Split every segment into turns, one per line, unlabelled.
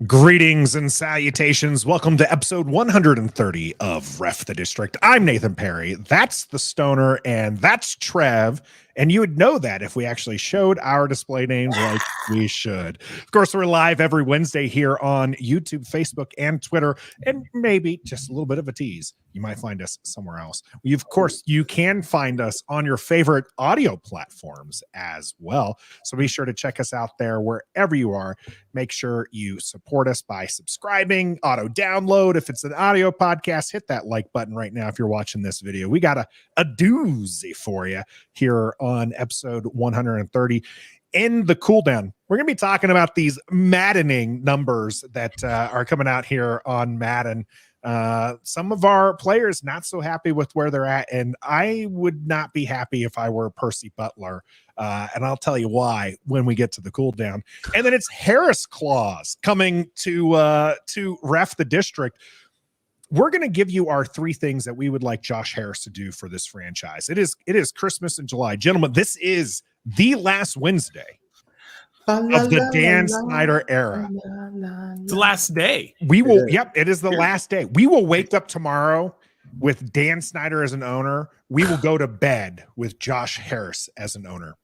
Greetings and salutations. Welcome to episode 130 of Ref the District. I'm Nathan Perry. That's the Stoner, and that's Trev. And you would know that if we actually showed our display names like we should. Of course, we're live every Wednesday here on YouTube, Facebook, and Twitter, and maybe just a little bit of a tease. You might find us somewhere else. Of course, you can find us on your favorite audio platforms as well. So be sure to check us out there wherever you are. Make sure you support us by subscribing, auto download. If it's an audio podcast, hit that like button right now if you're watching this video. We got a doozy for you here on episode 130. In the cool down, we're going to be talking about these maddening numbers that are coming out here on Madden. Some of our players not so happy with where they're at, and I would not be happy if I were Percy Butler. And I'll tell you why when we get to the cool down. And then it's Harris Clause coming to Ref the District. We're going to give you our three things that we would like Josh Harris to do for this franchise. It is Christmas in July. Gentlemen, this is the last Wednesday of the Dan Snyder era.
It's the last day.
We will, it is the last day. We will wake up tomorrow with Dan Snyder as an owner. We will go to bed with Josh Harris as an owner.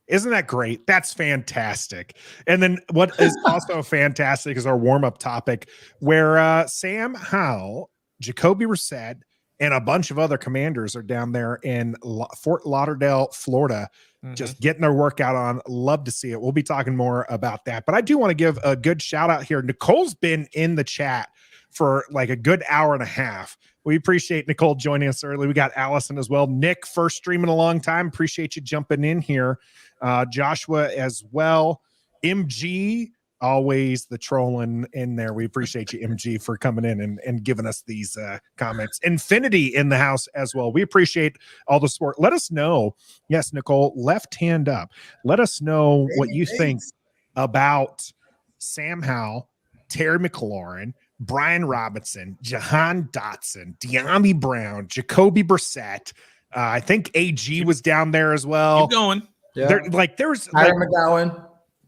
Isn't that great? That's fantastic. And then what is also fantastic is our warm-up topic where Sam Howell, Jacoby Brissett, and a bunch of other commanders are down there in Fort Lauderdale, Florida, just getting their workout on. Love to see it. We'll be talking more about that. But I do want to give a good shout out here. Nicole's been in the chat for like a good hour and a half. We appreciate Nicole joining us early. We got Allison as well. Nick, first stream in a long time. Appreciate you jumping in here. Joshua as well. MG, always the trolling in there. We appreciate you, MG, for coming in and giving us these comments. Infinity in the house as well. We appreciate all the support. Let us know. Yes, Nicole, left hand up. Let us know what you think about Sam Howell, Terry McLaurin, Brian Robinson, Jahan Dotson, De'Ami Brown, Jacoby Brissett. I think AG was down there as well.
Keep going.
Yeah. There's
Tyler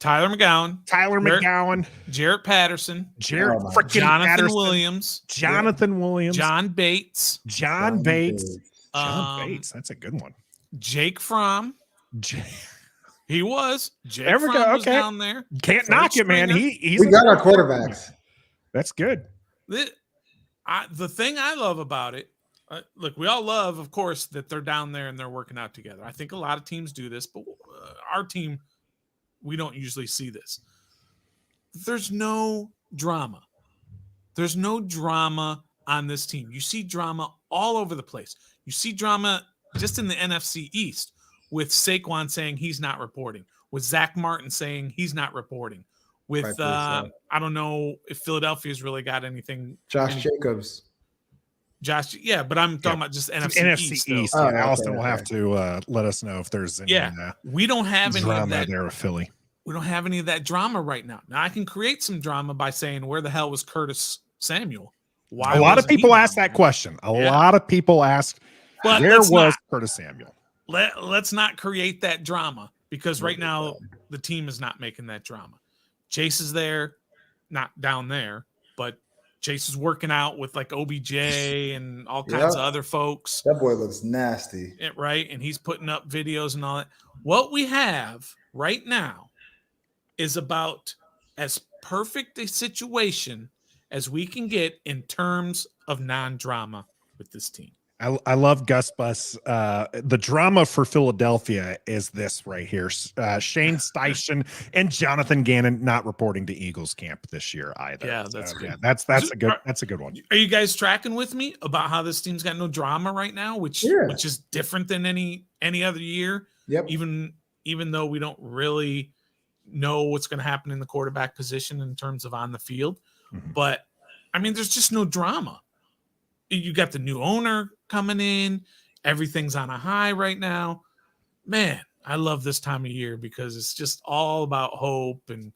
McGowan,
Jarrett Patterson,
Jonathan
Patterson, Williams,
Jonathan Williams,
John Bates.
That's a good one.
Jake Fromm. He was.
There we go. Okay.
Down there.
Can't knock it, man. We
got our quarterbacks.
That's good.
The thing I love about it, look, we all love, of course, that they're down there and they're working out together. I think a lot of teams do this, but our team, we don't usually see this. There's no drama. There's no drama on this team. You see drama all over the place. You see drama just in the NFC East with Saquon saying he's not reporting, with Zach Martin saying he's not reporting, with I don't know if Philadelphia's really got anything.
Jacobs.
Yeah, but I'm talking about just NFC East.
Allison will have to let us know if there's any
we don't have any
drama
of that
there with Philly.
We don't have any of that drama right now. Now I can create some drama by saying, where the hell was Curtis Samuel?
Why? A lot of people ask that question. A lot of people ask, where was Curtis Samuel?
Let's not create that drama, because right now the team is not making that drama. Chase is there, not down there, but Chase is working out with like OBJ and all kinds of other folks.
That boy looks nasty.
Right? And he's putting up videos and all that. What we have right now is about as perfect a situation as we can get in terms of non-drama with this team.
I love Gus Bus. The drama for Philadelphia is this right here. Shane Steichen and Jonathan Gannon not reporting to Eagles camp this year either.
Yeah, that's good.
Yeah, that's a good one.
Are you guys tracking with me about how this team's got no drama right now, which is different than any other year?
Yep.
Even though we don't really know what's going to happen in the quarterback position in terms of on the field, but I mean, there's just no drama. You got the new owner coming in. Everything's on a high right now. Man, I love this time of year because it's just all about hope and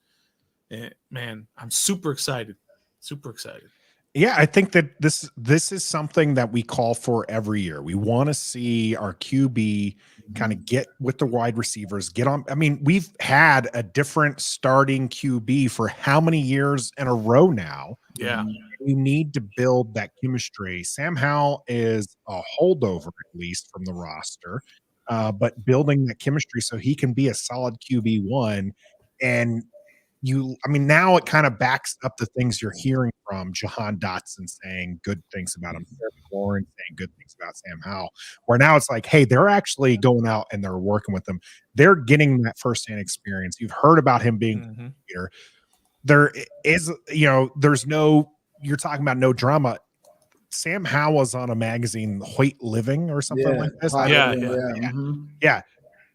man, I'm super excited. Super excited.
Yeah, I think that this is something that we call for every year. We want to see our QB kind of get with the wide receivers, get on. I mean, we've had a different starting QB for how many years in a row now?
Yeah.
You need to build that chemistry. Sam Howell is a holdover, at least from the roster, but building that chemistry so he can be a solid QB1. And I mean, now it kind of backs up the things you're hearing from Jahan Dotson saying good things about him, Terry McLaurin saying good things about Sam Howell, where now it's like, hey, they're actually going out and they're working with them. They're getting that firsthand experience. You've heard about him being a leader. There is, there's no, you're talking about no drama. Sam Howell was on a magazine, Hoyt Living or something like this. Yeah.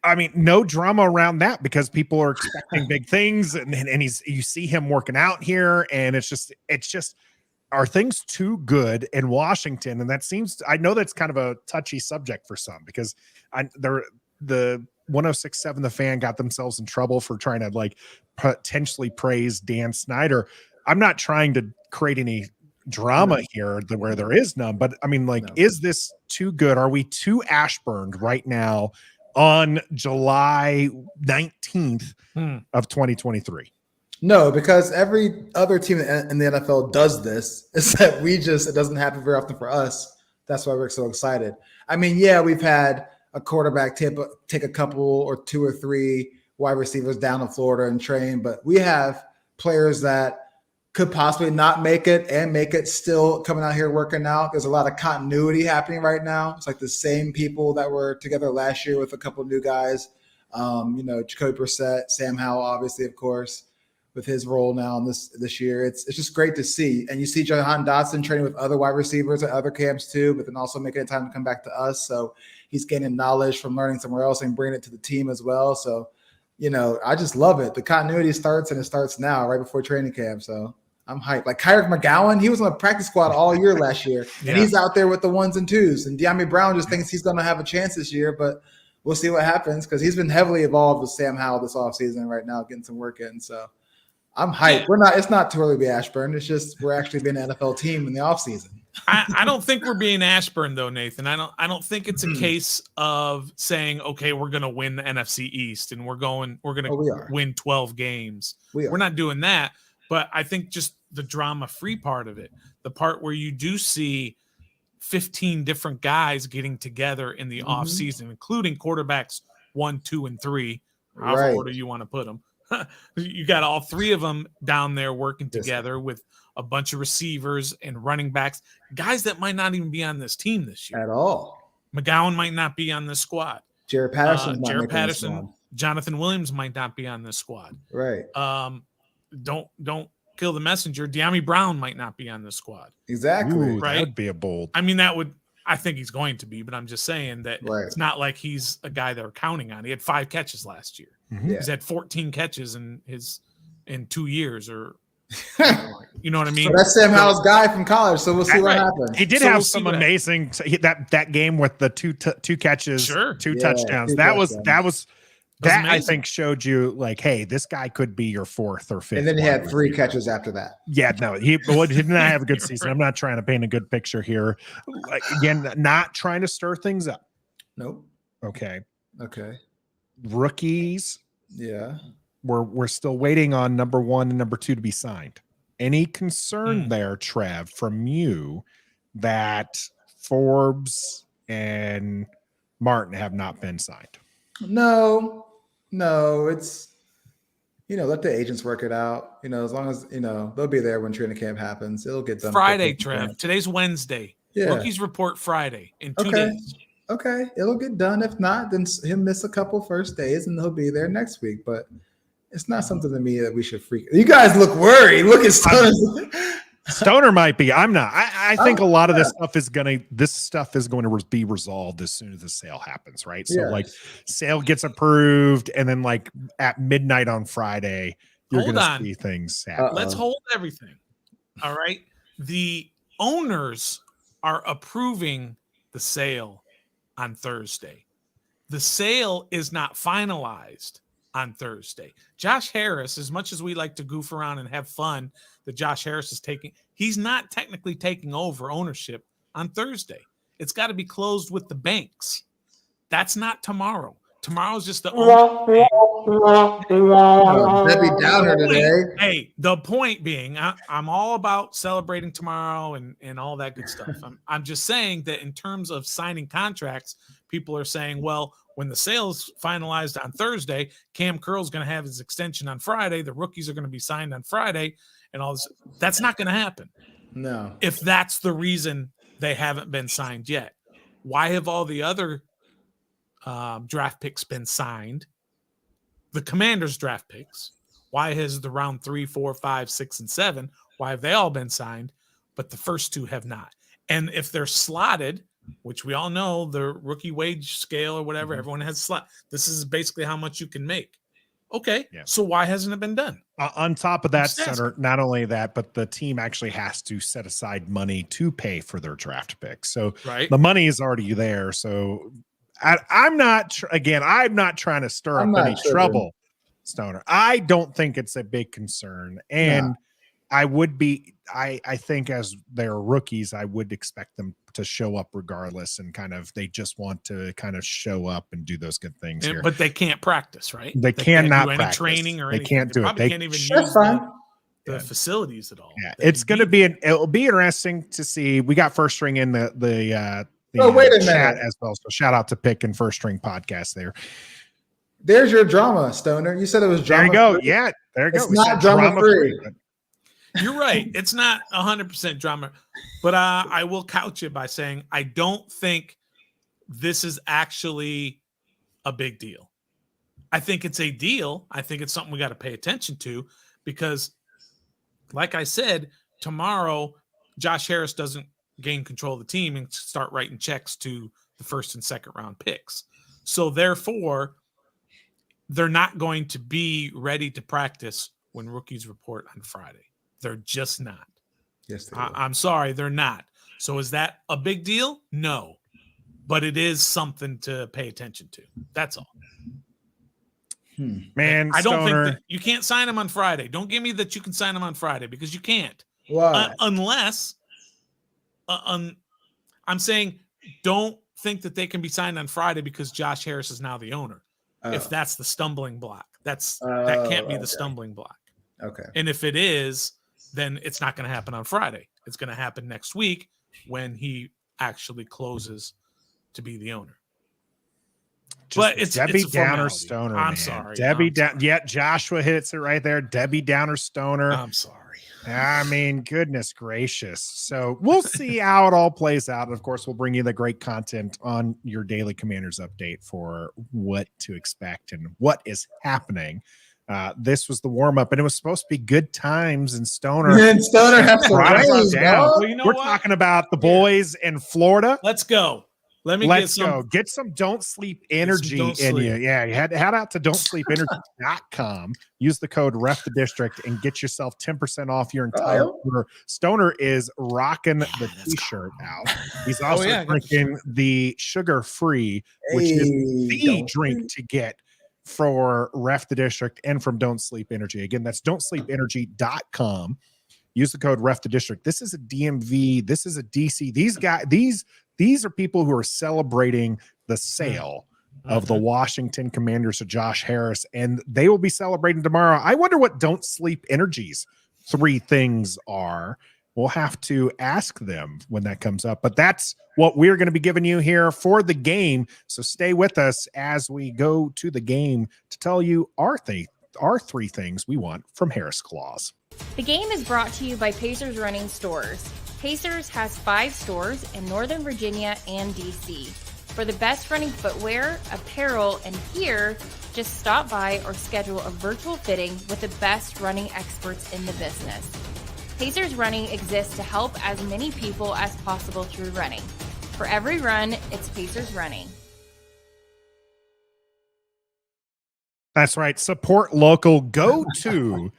I mean, no drama around that because people are expecting big things, and you see him working out here, and it's just are things too good in Washington? And that seems, I know that's kind of a touchy subject for some because the 106.7 The Fan got themselves in trouble for trying to like potentially praise Dan Snyder. I'm not trying to create any drama here where there is none, but I mean, like, is this too good? Are we too Ashburned right now on July 19th of 2023?
No, because every other team in the NFL does this. It's that it doesn't happen very often for us. That's why we're so excited. I mean, yeah, we've had a quarterback take a couple or two or three wide receivers down to Florida and train, but we have players that could possibly not make it and make it still coming out here working out. There's a lot of continuity happening right now. It's like the same people that were together last year with a couple of new guys. Jacoby Brissett, Sam Howell, obviously, of course, with his role now in this year. It's just great to see. And you see Jahan Dotson training with other wide receivers at other camps too, but then also making it time to come back to us. So he's gaining knowledge from learning somewhere else and bringing it to the team as well. So, I just love it. The continuity starts, and it starts now, right before training camp. So I'm hyped. Like Kyrick McGowan, he was on the practice squad all year last year, and he's out there with the ones and twos. And De'Ami Brown just thinks he's going to have a chance this year, but we'll see what happens because he's been heavily involved with Sam Howell this offseason right now, getting some work in. So I'm hyped. It's not too early to be Ashburn. It's just we're actually being an NFL team in the offseason.
I don't think we're being Ashburn though, Nathan. I don't think it's a case of saying, okay, we're going to win the NFC East and we're going to win 12 games. We're not doing that. But I think just the drama-free part of it, the part where you do see 15 different guys getting together in the offseason, including quarterbacks 1, 2, and 3, however order you want to put them. You got all three of them down there working together with a bunch of receivers and running backs, guys that might not even be on this team this year
at all.
McGowan might not be on this squad.
Jared Patterson,
Jonathan Williams might not be on this squad.
Right.
Don't kill the messenger. De'Ami Brown might not be on this squad.
Exactly.
Ooh,
right.
That would be a bold.
I mean, I think he's going to be, but I'm just saying that it's not like he's a guy they're counting on. He had 5 catches last year. He's had 14 catches in 2 years, or you know what I mean?
So that's Sam Howell's guy from college. So we'll see what happens.
He did have some amazing that game with the two catches, 2 touchdowns. That I think showed you like, hey, this guy could be your 4th or 5th.
And then he had 3 catches after that.
Yeah, no, he did not have a good season. I'm not trying to paint a good picture here. Like, again, not trying to stir things up.
Nope.
Okay.
Rookies.
Yeah. We're still waiting on number 1 and number 2 to be signed. Any concern there, Trev, from you that Forbes and Martin have not been signed? No, it's, let the agents work it out. As long as, they'll be there when training camp happens. It'll get done.
Friday, Trev. Today's Wednesday. Yeah. Rookies report Friday in 2 days.
Okay. It'll get done. If not, then he'll miss a couple first days and he'll be there next week. But it's not something to me that we should freak. You guys look worried. Look at Stoner.
Stoner might be. I'm not. I think a lot of this stuff is going to be resolved as soon as the sale happens, right? So like sale gets approved, and then like at midnight on Friday, you're going to see things happen.
Let's hold everything. All right. The owners are approving the sale on Thursday. The sale is not finalized on Thursday. Josh Harris, as much as we like to goof around and have fun that Josh Harris is taking, he's not technically taking over ownership on Thursday. It's got to be closed with the banks. That's not tomorrow. Tomorrow's just the ownership.
Debbie Downer today.
Hey, the point being, I'm all about celebrating tomorrow and all that good stuff. I'm just saying that in terms of signing contracts, people are saying, well, when the sale's finalized on Thursday, Cam Curl's going to have his extension on Friday. The rookies are going to be signed on Friday and all this. That's not going to happen.
No.
If that's the reason they haven't been signed yet. Why have all the other draft picks been signed? The Commanders' draft picks. Why has the round 3, 4, 5, 6, and 7? Why have they all been signed, but the first two have not? And if they're slotted, which we all know the rookie wage scale or whatever, everyone has slot. This is basically how much you can make. Okay, so why hasn't it been done?
On top of that, Senator, not only that, but the team actually has to set aside money to pay for their draft picks. So the money is already there. So I'm not trying to stir up any trouble, Stoner. I don't think it's a big concern. And I think as they're rookies, I would expect them to show up regardless, and they just want to kind of show up and do those good things here.
But they can't practice, right?
They cannot
do any
practice.
training or
they
anything.
Can't do it. They
can't even use the facilities at all.
Yeah, it's going to be it'll be interesting to see. We got First String in the
wait a
chat
minute
as well. So shout out to Pick and First String podcast there.
There's your drama, Stoner. You said it was drama.
There you go.
Free.
Yeah, there you go.
It's not drama free.
You're right. It's not 100% drama, but I will couch it by saying I don't think this is actually a big deal. I think it's a deal. I think it's something we got to pay attention to because, like I said, tomorrow Josh Harris doesn't gain control of the team and start writing checks to the first and second round picks. So therefore, they're not going to be ready to practice when rookies report on Friday. They're just not.
Yes,
I'm sorry, they're not. So is that a big deal? No. But it is something to pay attention to. That's all.
Man,
I don't think that you can't sign them on Friday. Don't give me that you can sign them on Friday because you can't.
Why?
Unless I'm saying don't think that they can be signed on Friday because Josh Harris is now the owner. If that's the stumbling block. That can't be the stumbling block.
Okay.
And if it is, then it's not going to happen on Friday. It's going to happen next week when he actually closes to be the owner. But it's
Debbie
it's
Downer Stoner.
I'm sorry.
Debbie Downer. Yeah, Joshua hits it right there. Debbie Downer Stoner.
I'm sorry.
I mean, goodness gracious. So we'll see how it all plays out. And of course, we'll bring you the great content on your daily Commanders update for what to expect and what is happening. This was the warm-up, and it was supposed to be good times, and Stoner.
And Stoner has to raise,
Well, you know
We're
what?
talking about the boys in Florida.
Let's go.
Let's go. Get some Don't Sleep energy in you. Yeah, you head out to dontsleepenergy.com. Use the code RefTheDistrict and get yourself 10% off your entire order. Stoner is rocking the t-shirt out. He's also drinking the sugar-free, which is the drink to get for Ref the District and from Don't Sleep Energy. Again, that's dontsleepenergy.com. Use the code Ref the District. This is a DMV. This is a DC. These are people who are celebrating the sale of the Washington Commanders to Josh Harris, and they will be celebrating tomorrow. I wonder what Don't Sleep Energy's 3 things are. We'll have to ask them when that comes up, but that's what we're going to be giving you here for the game. So stay with us as we go to the game to tell you our 3 things we want from Harris Claus.
The game is brought to you by Pacers Running Stores. Pacers has 5 stores in Northern Virginia and DC. For the best running footwear, apparel, and gear, just stop by or schedule a virtual fitting with the best running experts in the business. Pacers Running exists to help as many people as possible through running. For every run, it's Pacers Running.
That's right. Support local. Go to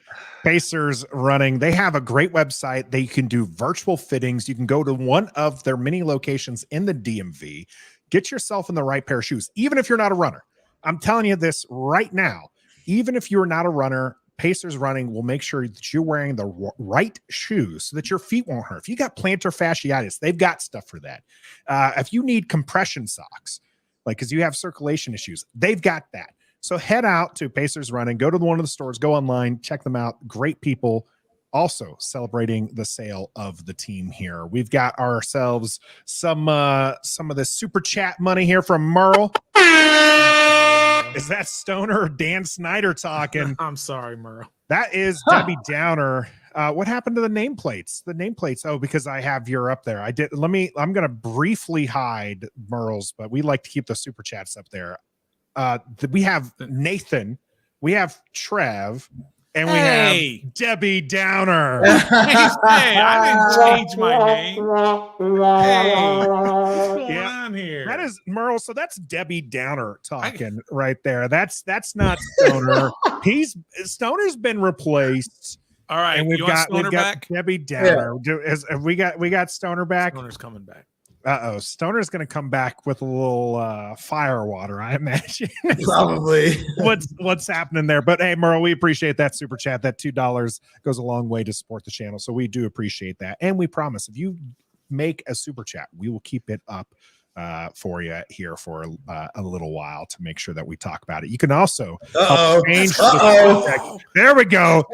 Pacers Running. They have a great website. They can do virtual fittings. You can go to one of their many locations in the DMV. Get yourself in the right pair of shoes, even if you're not a runner. I'm telling you this right now. Even if you're not a runner, Pacers Running will make sure that you're wearing the right shoes so that your feet won't hurt. If you got plantar fasciitis, they've got stuff for that. If you need compression socks, like because you have circulation issues, they've got that. So head out to Pacers Running, go to one of the stores, go online, check them out. Great people. Also celebrating the sale of the team here. We've got ourselves some of the super chat money here from Merle. Is that Stoner or Dan Snyder talking?
I'm sorry, Merle.
That is Debbie Downer. What happened to the nameplates? The nameplates. Oh, because I have your up there. I'm going to briefly hide Merle's, but we like to keep the super chats up there. We have Nathan, we have Trev, and we have Debbie Downer.
Hey, I didn't change my name. Hey, what's going on here?
That is Merle. So that's Debbie Downer talking right there. That's not Stoner. Stoner's been replaced.
All right,
and we've got Debbie Downer.
Yeah.
We got Stoner back.
Stoner's coming back.
Stoner's going to come back with a little fire water, I imagine.
Probably.
what's happening there? But hey, Merle, we appreciate that super chat. That $2 goes a long way to support the channel, so we do appreciate that. And we promise, if you make a super chat, we will keep it up for you here for a little while to make sure that we talk about it. You can also help change the subject. There we go.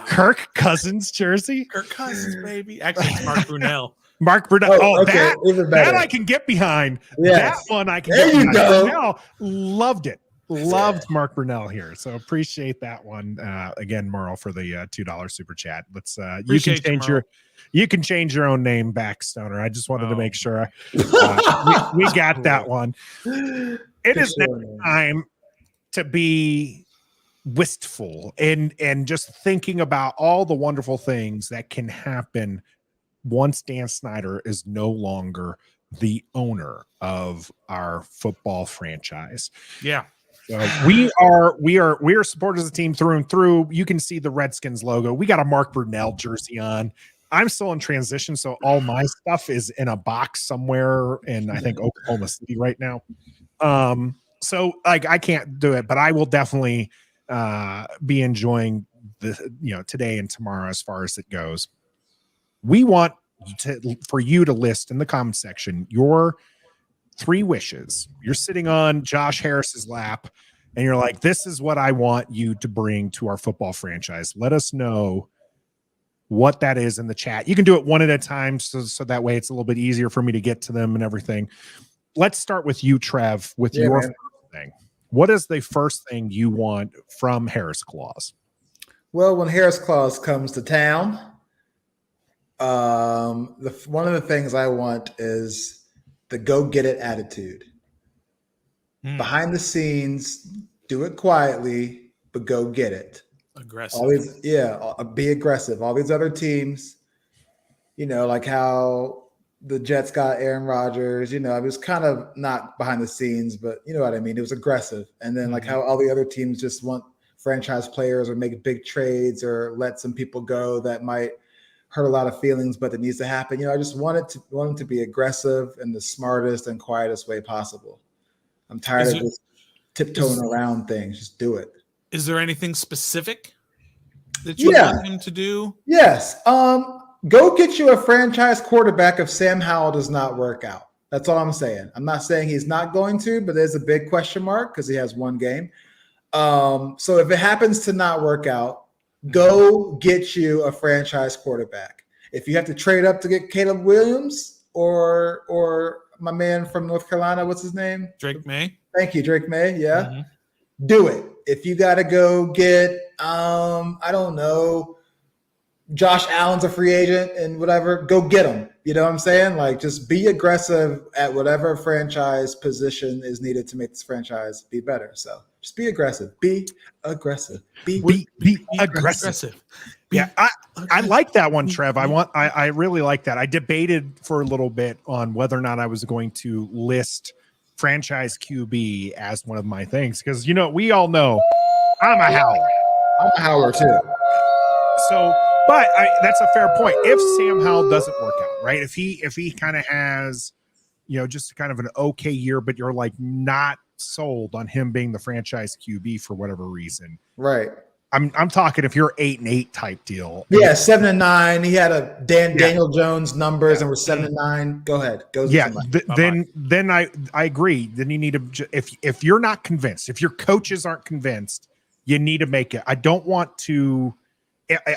Kirk Cousins jersey.
Kirk Cousins, baby. Actually, it's Mark Brunell.
Mark Brunell.
Okay.
That I can get behind.
Yes.
That one I can
there
get behind.
Go.
Loved it. Loved Mark Brunell here. So appreciate that one. Again, Merle, for the $2 super chat. Let's you can change your own name back, Stoner. I just wanted to make sure we got that one. It is now time to be wistful and just thinking about all the wonderful things that can happen once Dan Snyder is no longer the owner of our football franchise.
Yeah.
We are supporters of the team through and through. You can see the Redskins logo. We got a Mark Brunell jersey on. I'm still in transition, so all my stuff is in a box somewhere in, I think, Oklahoma City right now. So like I can't do it, but I will definitely be enjoying today and tomorrow as far as it goes. We want for you to list in the comment section your 3 wishes. You're sitting on Josh Harris's lap and you're like, this is what I want you to bring to our football franchise. Let us know what that is in the chat. You can do it one at a time so that way it's a little bit easier for me to get to them and everything. Let's start with you, Trev, with your first thing. What is the first thing you want from Harris Claus?
Well, when Harris Claus comes to town, one of the things I want is the go get it attitude. Behind the scenes, do it quietly, but go get it.
Aggressive.
Be aggressive. All these other teams, like how the Jets got Aaron Rodgers, it was kind of not behind the scenes, but you know what I mean? It was aggressive. And then like how all the other teams just want franchise players or make big trades or let some people go that might hurt a lot of feelings, but it needs to happen. I just want it to be aggressive in the smartest and quietest way possible. I'm tired of just tiptoeing around things. Just do it.
Is there anything specific that you want him to do?
Yes. Go get you a franchise quarterback if Sam Howell does not work out. That's all I'm saying. I'm not saying he's not going to, but there's a big question mark because he has one game. So if it happens to not work out, go get you a franchise quarterback. If you have to trade up to get Caleb Williams or my man from North Carolina, what's his name?
Drake May.
Thank you, Drake May. Yeah. Do it. If you got to go get, I don't know, Josh Allen's a free agent and whatever, go get him. You know what I'm saying? Like, just be aggressive at whatever franchise position is needed to make this franchise be better. So just be aggressive. Be aggressive. Be
aggressive. Yeah, I like that one, Trev. I really like that. I debated for a little bit on whether or not I was going to list franchise QB as one of my things because we all know I'm a Howler.
I'm a Howler too.
So, but that's a fair point. If Sam Howell doesn't work out, right? If he kind of has just kind of an okay year, but you're like not sold on him being the franchise QB for whatever reason.
Right.
I'm talking if you're 8-8 type deal.
Yeah, 7-9. He had a Daniel Jones numbers, and we're 7-9. Go ahead.
Then I agree. Then you need to, if you're not convinced, if your coaches aren't convinced, you need to make it. I don't want to.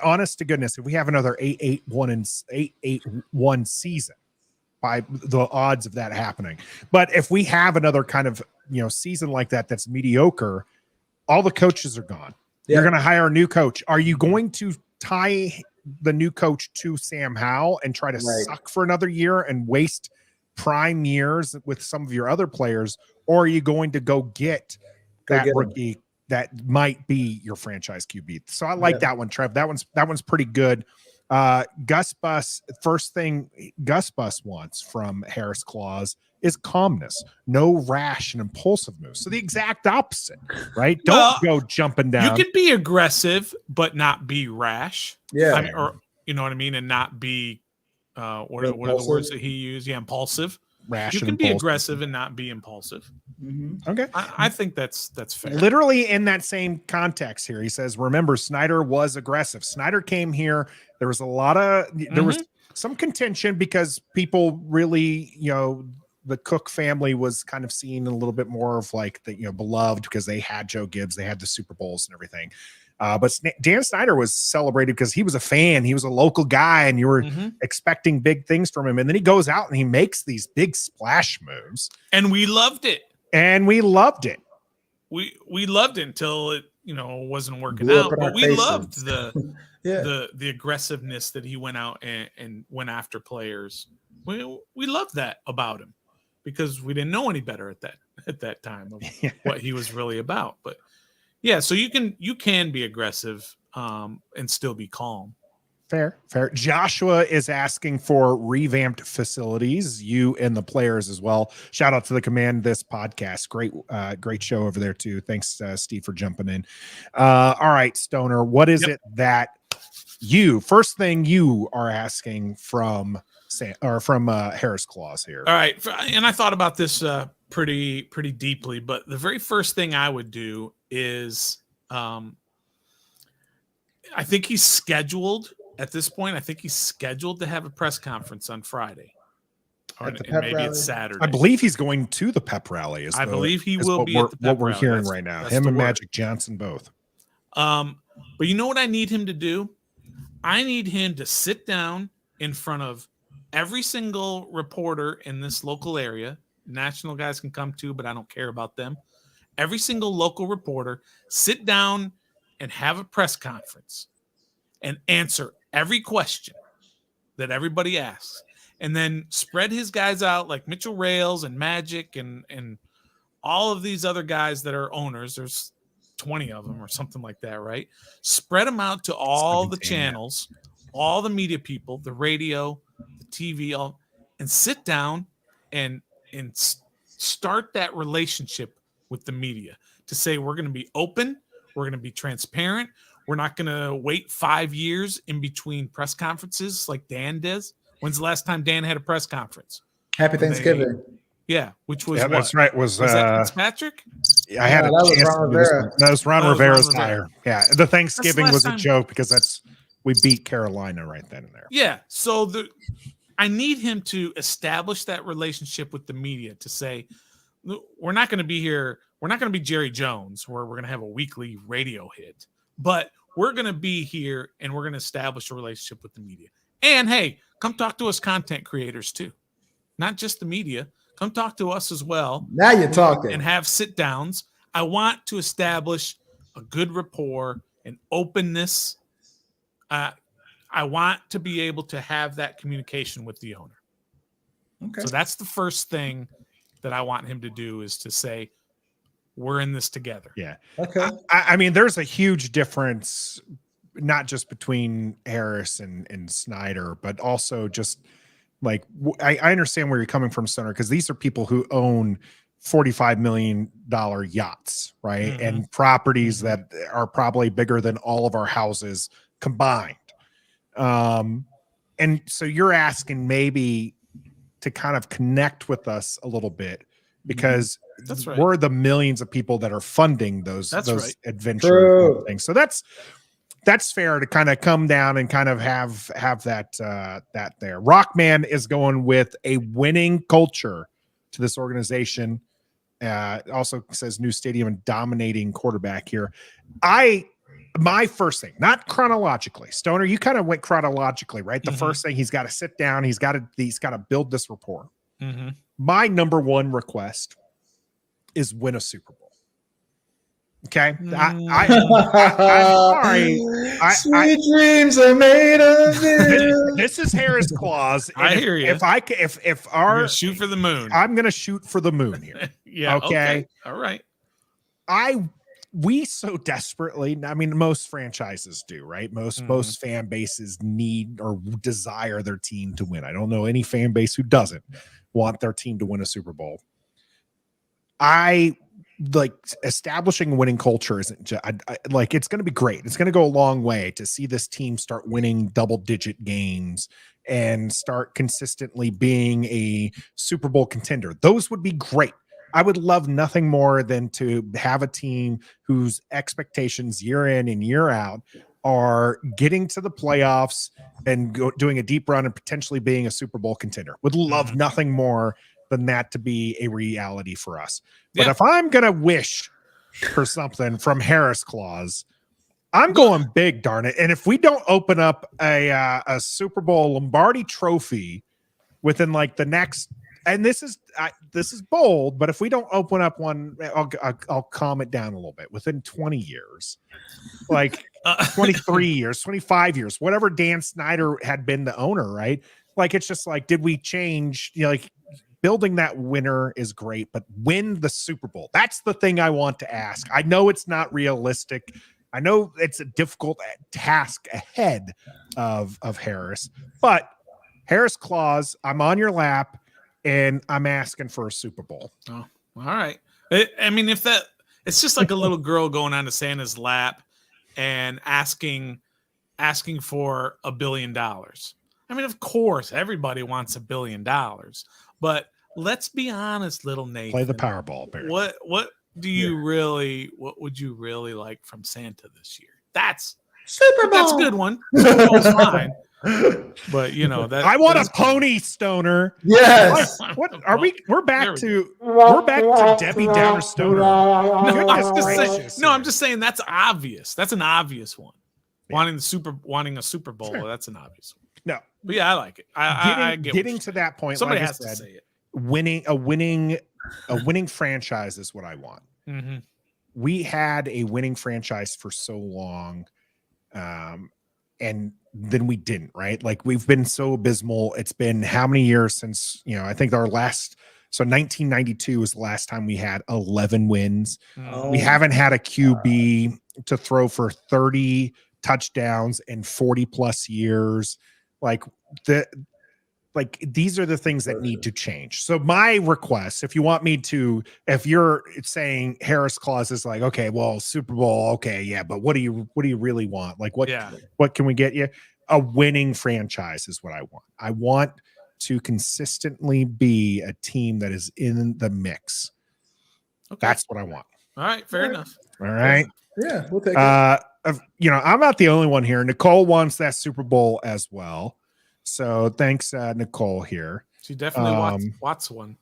Honest to goodness, if we have another 8-8-1 and 8-8-1 season, by the odds of that happening, but if we have another kind of season like that that's mediocre, all the coaches are gone. You're going to hire a new coach. Are you going to tie the new coach to Sam Howell and try to suck for another year and waste prime years with some of your other players? Or are you going to go get that rookie that might be your franchise QB? So I like that one, Trev. That one's pretty good. Gus Bus, first thing Gus Bus wants from Harris Claus is calmness, no rash and impulsive moves. So the exact opposite, right? Don't go jumping down.
You can be aggressive, but not be rash.
Yeah.
I mean, or you know what I mean? And not be, what are the words that he used? Yeah, impulsive.
Rash.
You can be aggressive and not be impulsive.
Mm-hmm.
Okay.
I think that's fair.
Literally in that same context here, he says, remember, Snyder was aggressive. Snyder came here. There was a lot of, there was some contention because people really, the Cook family was kind of seen a little bit more of like the, beloved because they had Joe Gibbs, they had the Super Bowls and everything. But Dan Snyder was celebrated because he was a fan. He was a local guy and you were expecting big things from him. And then he goes out and he makes these big splash moves.
And we loved it.
We loved it
until it, wasn't working out. But we loved the aggressiveness that he went out and went after players. We loved that about him because we didn't know any better at that time of what he was really about. But yeah, so you can be aggressive and still be calm.
Fair. Joshua is asking for revamped facilities, you and the players as well. Shout out to the Command This podcast. Great show over there too. Thanks, Steve, for jumping in. All right, Stoner, what is it that first thing you are asking from Harris Claus here?
All right. And I thought about this pretty deeply, but the very first thing I would do is I think he's scheduled at this point. I think he's scheduled to have a press conference on Friday. Or maybe it's Saturday.
I believe he's going to the pep rally.
I believe he will be at the pep
what we're
rally.
hearing right now. Him and Magic Johnson both.
But you know what I need him to do? I need him to sit down in front of every single reporter in this local area. National guys can come too, but I don't care about them. Every single local reporter, sit down and have a press conference and answer every question that everybody asks. And then spread his guys out like Mitchell Rails and Magic and all of these other guys that are owners. There's 20 of them or something like that, right? Spread them out to all the channels, all the media people, the radio, the TV, and sit down and start that relationship with the media to say, we're going to be open. We're going to be transparent. We're not going to wait 5 years in between press conferences like Dan does. When's the last time Dan had a press conference?
Happy Thanksgiving.
Which was
that's right. Was that
Fitzpatrick?
I had
that was Ron Rivera.
That was Ron Rivera's
Rivera.
hire. Yeah, the Thanksgiving was a
time.
joke because we beat Carolina right then and there.
Yeah, so I need him to establish that relationship with the media to say, we're not going to be here. We're not going to be Jerry Jones where we're going to have a weekly radio hit, but we're going to be here and we're going to establish a relationship with the media. And hey, come talk to us content creators too, not just the media. Come talk to us as well.
Now you're talking.
And have sit downs. I want to establish a good rapport and openness. I want to be able to have that communication with the owner.
Okay.
So that's the first thing that I want him to do is to say, we're in this together.
Yeah.
Okay.
I mean, there's a huge difference, not just between Harris and Snyder, but also just like, I understand where you're coming from, Stoner, because these are people who own $45 million yachts, right?
Mm-hmm.
And properties that are probably bigger than all of our houses combined. And so you're asking maybe to kind of connect with us a little bit, because
That's right.
we're the millions of people that are funding those
right.
adventure things. So that's fair to kind of come down and kind of have that there. Rockman is going with a winning culture to this organization. Also says new stadium and dominating quarterback here. My first thing, not chronologically, Stoner, you kind of went chronologically, right? The first thing, he's got to sit down, he's got to build this rapport. My number one request is win a Super Bowl. Okay, I'm sorry.
Sweet dreams are made of this.
This is Harris Claus.
I hear you.
If our
shoot for the moon,
I'm gonna shoot for the moon here.
Yeah.
Okay.
All right.
We so desperately, I mean, most franchises do, right? Most fan bases need or desire their team to win. I don't know any fan base who doesn't want their team to win a Super Bowl. Like establishing a winning culture isn't just, like, it's going to be great. It's going to go a long way to see this team start winning double-digit games and start consistently being a Super Bowl contender. Those would be great. I would love nothing more than to have a team whose expectations year in and year out are getting to the playoffs and doing a deep run and potentially being a Super Bowl contender. Would love nothing more than that to be a reality for us. But if I'm going to wish for something from Harris Claus, I'm going big, darn it. And if we don't open up a Super Bowl Lombardi trophy within like the next, and this is bold, but if we don't open up one, I'll calm it down a little bit, within 20 years, like 23 years, 25 years, whatever Dan Snyder had been the owner, right? Like, it's just like, did we change, like, building that winner is great, but win the Super Bowl. That's the thing I want to ask. I know it's not realistic. I know it's a difficult task ahead of Harris, but Harris Claus, I'm on your lap and I'm asking for a Super Bowl.
Oh, all right. I mean, it's just like a little girl going onto Santa's lap and asking for $1 billion. I mean, of course, everybody wants $1 billion. But let's be honest, little Nathan.
Play the Powerball, Barry.
What would you really like from Santa this year? That's
Super Bowl.
That's a good one. Super Bowl's fine. But that
I want a pony, Stoner.
Yes.
What are we? We're back to Debbie Downer Stoner.
I'm just saying that's obvious. That's an obvious one. Yeah. Wanting a Super Bowl, that's an obvious one.
No.
But yeah, I like it. I get
getting to that point.
Somebody
like
has to say it.
Winning franchise is what I want. We had a winning franchise for so long, and then we didn't, right? Like, we've been so abysmal. It's been how many years since, I think our last, so 1992 was the last time we had 11 wins. We haven't had a QB to throw for 30 touchdowns in 40 plus years. These are the things that need to change. So my request, if you're saying Harris Claus is like, okay, well, Super Bowl, okay, yeah, but what do you really want? Like, what can we get you? A winning franchise is what I want. I want to consistently be a team that is in the mix. Okay. That's what I want.
All right, fair enough.
All right.
Yeah, we'll take it.
I'm not the only one here. Nicole wants that Super Bowl as well. So thanks, Nicole here.
She definitely wants one.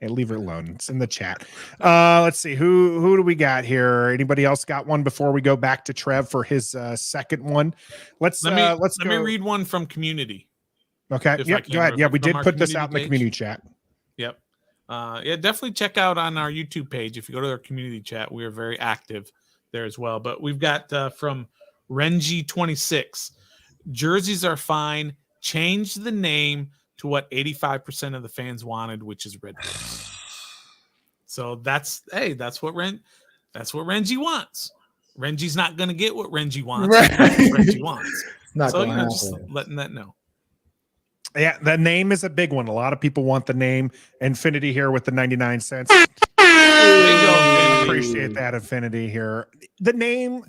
Hey, leave her alone. It's in the chat. Let's see. Who do we got here? Anybody else got one before we go back to Trev for his second one? Let me
read one from community.
Okay. Yep. Go ahead. Yeah, we did put this out in the community chat.
Yep. Definitely check out on our YouTube page. If you go to our community chat, we are very active there as well. But we've got from Renji26. Jerseys are fine. Change the name to what 85% of the fans wanted, which is red. So that's what Renji wants. Renji's not going to get what Renji wants.
Right.
Renji wants.
So
just letting that know.
Yeah, the name is a big one. A lot of people want the name. Infinity here with the 99 cents. There
you go,
appreciate that, Infinity here. The name,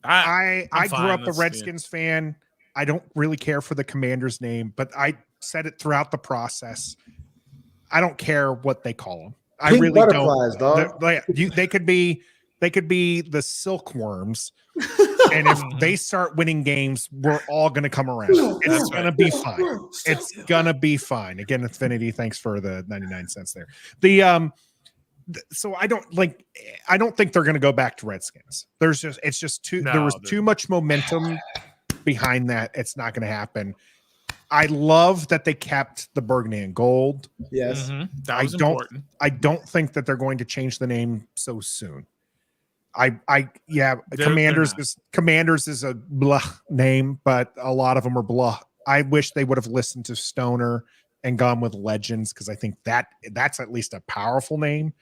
I grew up a Redskins fan. I don't really care for the Commanders name, but I said it throughout the process. I don't care what they call them. I
Pink
really
butterflies,
don't.
dog.
They could be the silkworms. And if they start winning games, we're all going to come around. It's going to be fine. It's going to be fine. Again, Infinity, thanks for the 99 cents there. So I don't think they're going to go back to Redskins. There was too much momentum behind that. It's not going to happen. I love that they kept the burgundy and gold.
Yes.
That was important.
I don't think that they're going to change the name so soon. Commanders is a blah name, but a lot of them are blah. I wish they would have listened to Stoner and gone with Legends, because I think that's at least a powerful name,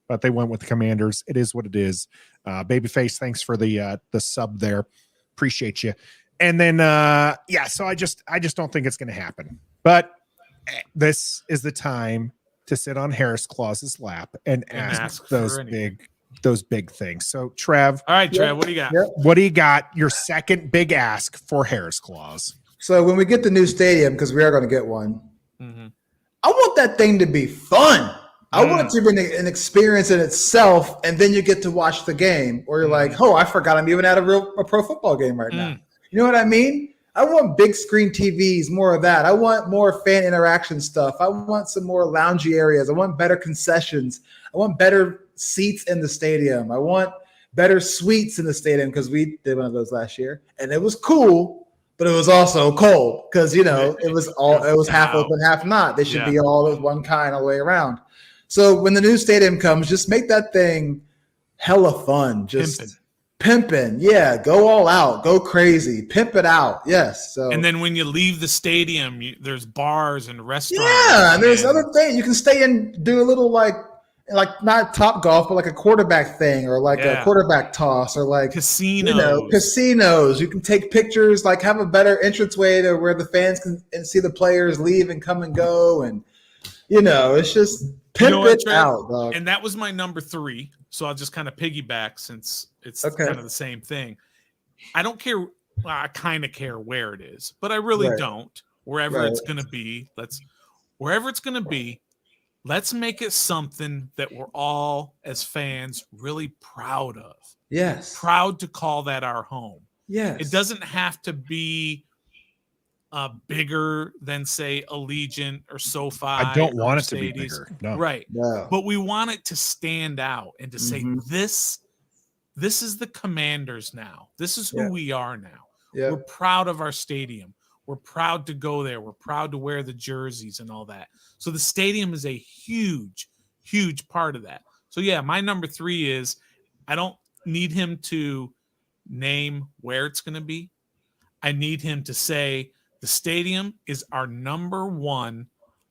but they went with the Commanders. It is what it is. Babyface, thanks for the sub there. Appreciate you. And then so I just don't think it's going to happen. But this is the time to sit on Harris Claus's lap and ask those big things. So Trev.
All right, Trev, what do you got?
Yep.
What do you got? Your second big ask for Harris Claus.
So when we get the new stadium, because we are going to get one, I want that thing to be fun. I want it to be an experience in itself, and then you get to watch the game, or you're like, oh, I forgot I'm even at a pro football game right now. You know what I mean? I want big screen TVs, more of that. I want more fan interaction stuff. I want some more loungy areas. I want better concessions. I want better seats in the stadium. I want better suites in the stadium, because we did one of those last year, and it was cool, but it was also cold, because it was half open, half not. They should be all of one kind all the way around. So when the new stadium comes, just make that thing hella fun. Just pimping. Yeah, go all out, go crazy, pimp it out. Yes. So,
and then when you leave the stadium, there's bars and restaurants.
Yeah, and there's other things you can stay and do a little like not top golf, but like a quarterback thing, or like a quarterback toss, or like
casinos.
Casinos. You can take pictures, like have a better entranceway to where the fans can see the players leave and come and go, and it's just pimp it out, dog.
And that was my number 3. So I'll just kind of piggyback, since it's kind of the same thing. I don't care. Well, I kind of care where it is, but I really don't. Wherever it's going to be, let's make it something that we're all, as fans, really proud of.
Yes.
Proud to call that our home.
Yes.
It doesn't have to be bigger than, say, Allegiant or SoFi.
I don't want it to be
Mercedes.
bigger. No.
Right.
No.
But we want it to stand out and to say, this is the Commanders now. This is who we are now.
Yeah.
We're proud of our stadium. We're proud to go there. We're proud to wear the jerseys and all that. So the stadium is a huge, huge part of that. So my number 3 is, I don't need him to name where it's going to be. I need him to say, the stadium is our number 1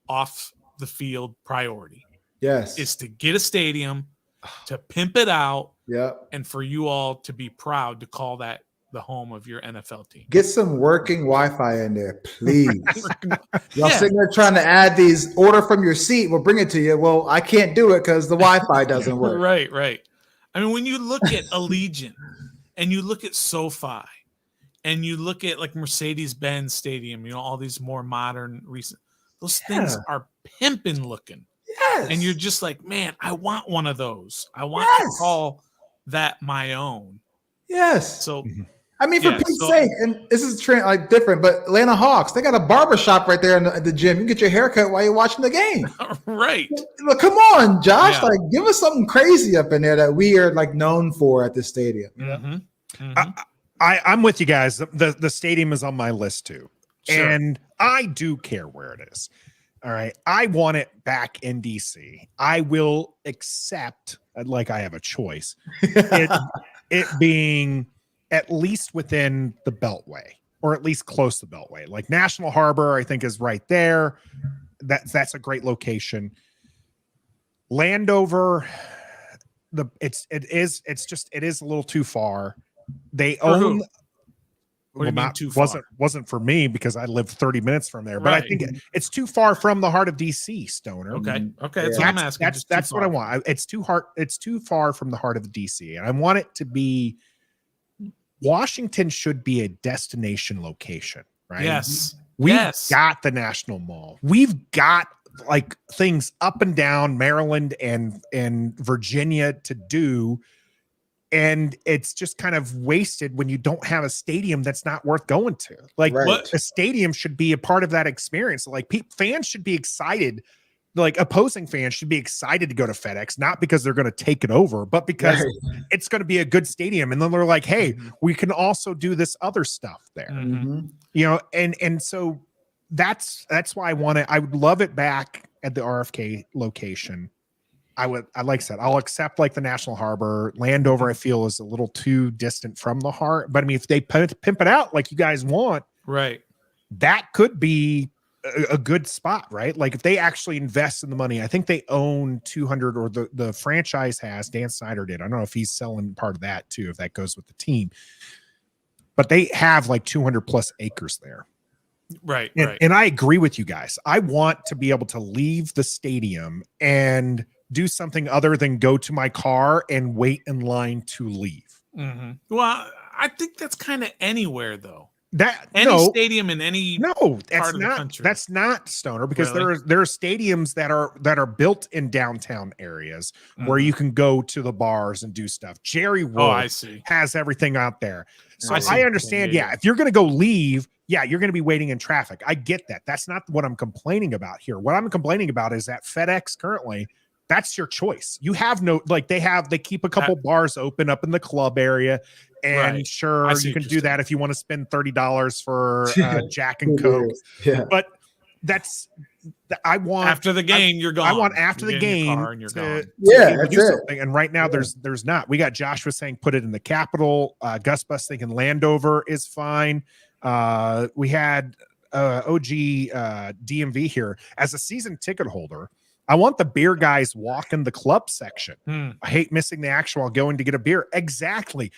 off the field priority.
Yes.
Is to get a stadium, to pimp it out, and for you all to be proud to call that the home of your NFL team.
Get some working Wi-Fi in there, please. Y'all sitting there trying to add these, order from your seat, we'll bring it to you. Well, I can't do it because the Wi-Fi doesn't work.
Right. I mean, when you look at Allegiant and you look at SoFi, and you look at like Mercedes-Benz Stadium, all these more modern, recent, those things are pimping looking.
Yes.
And you're just like, man, I want one of those. I want to call that my own.
Yes.
So,
I mean, for Pete's sake, and this is different, but Atlanta Hawks, they got a barber shop right there in the gym. You can get your haircut while you're watching the game.
Right.
Look, come on, Josh. Like, give us something crazy up in there that we are like known for at this stadium.
I'm with you guys. The stadium is on my list too. Sure. And I do care where it is. All right. I want it back in DC. I will accept, like I have a choice, it being at least within the Beltway, or at least close to the Beltway. Like National Harbor, I think, is right there. That's a great location. Landover, it is a little too far. They own.
What do you mean too far?
Wasn't for me, because I live 30 minutes from there. But I think it's too far from the heart of DC, Stoner.
Okay. That's what I'm asking.
That's what I want. It's too far from the heart of DC, and I want it to be. Washington should be a destination location. right?
Yes.
We've got the National Mall. We've got like things up and down Maryland and Virginia to do. And it's just kind of wasted when you don't have a stadium that's not worth going to. Like a stadium should be a part of that experience. Like fans should be excited. Like opposing fans should be excited to go to FedEx, not because they're going to take it over, but because it's going to be a good stadium. And then they're like, hey, we can also do this other stuff there, you know? And so that's why I would love it back at the RFK location. Like I said, I'll accept like the National Harbor. Landover, I feel, is a little too distant from the heart. But I mean, if they pimp it out like you guys want,
right,
that could be a good spot, right? Like if they actually invest in the money, I think they own 200, or the franchise has. Dan Snyder did. I don't know if he's selling part of that too, if that goes with the team. But they have like 200 plus acres there.
Right.
And I agree with you guys. I want to be able to leave the stadium and do something other than go to my car and wait in line to leave.
Well, I think that's kind of anywhere though.
That
any stadium in any
part of the country. That's not Stoner, because there are stadiums that are built in downtown areas where you can go to the bars and do stuff. Jerry Wolf has everything out there. So I understand. Yeah, if you're going to go leave, you're going to be waiting in traffic. I get that. That's not what I'm complaining about here. What I'm complaining about is that FedEx currently, that's your choice. You have they keep a couple bars open up in the club area. And you can do that if you want to spend $30 for Jack and Coke. But I want
after the game, you're gone.
I want after the game
to
do
something. And right now there's not. We got Joshua saying put it in the Capitol. Gus Bus thinking Landover is fine. We had OG DMV here as a season ticket holder. I want the beer guys walking the club section. I hate missing the actual going to get a beer. Exactly.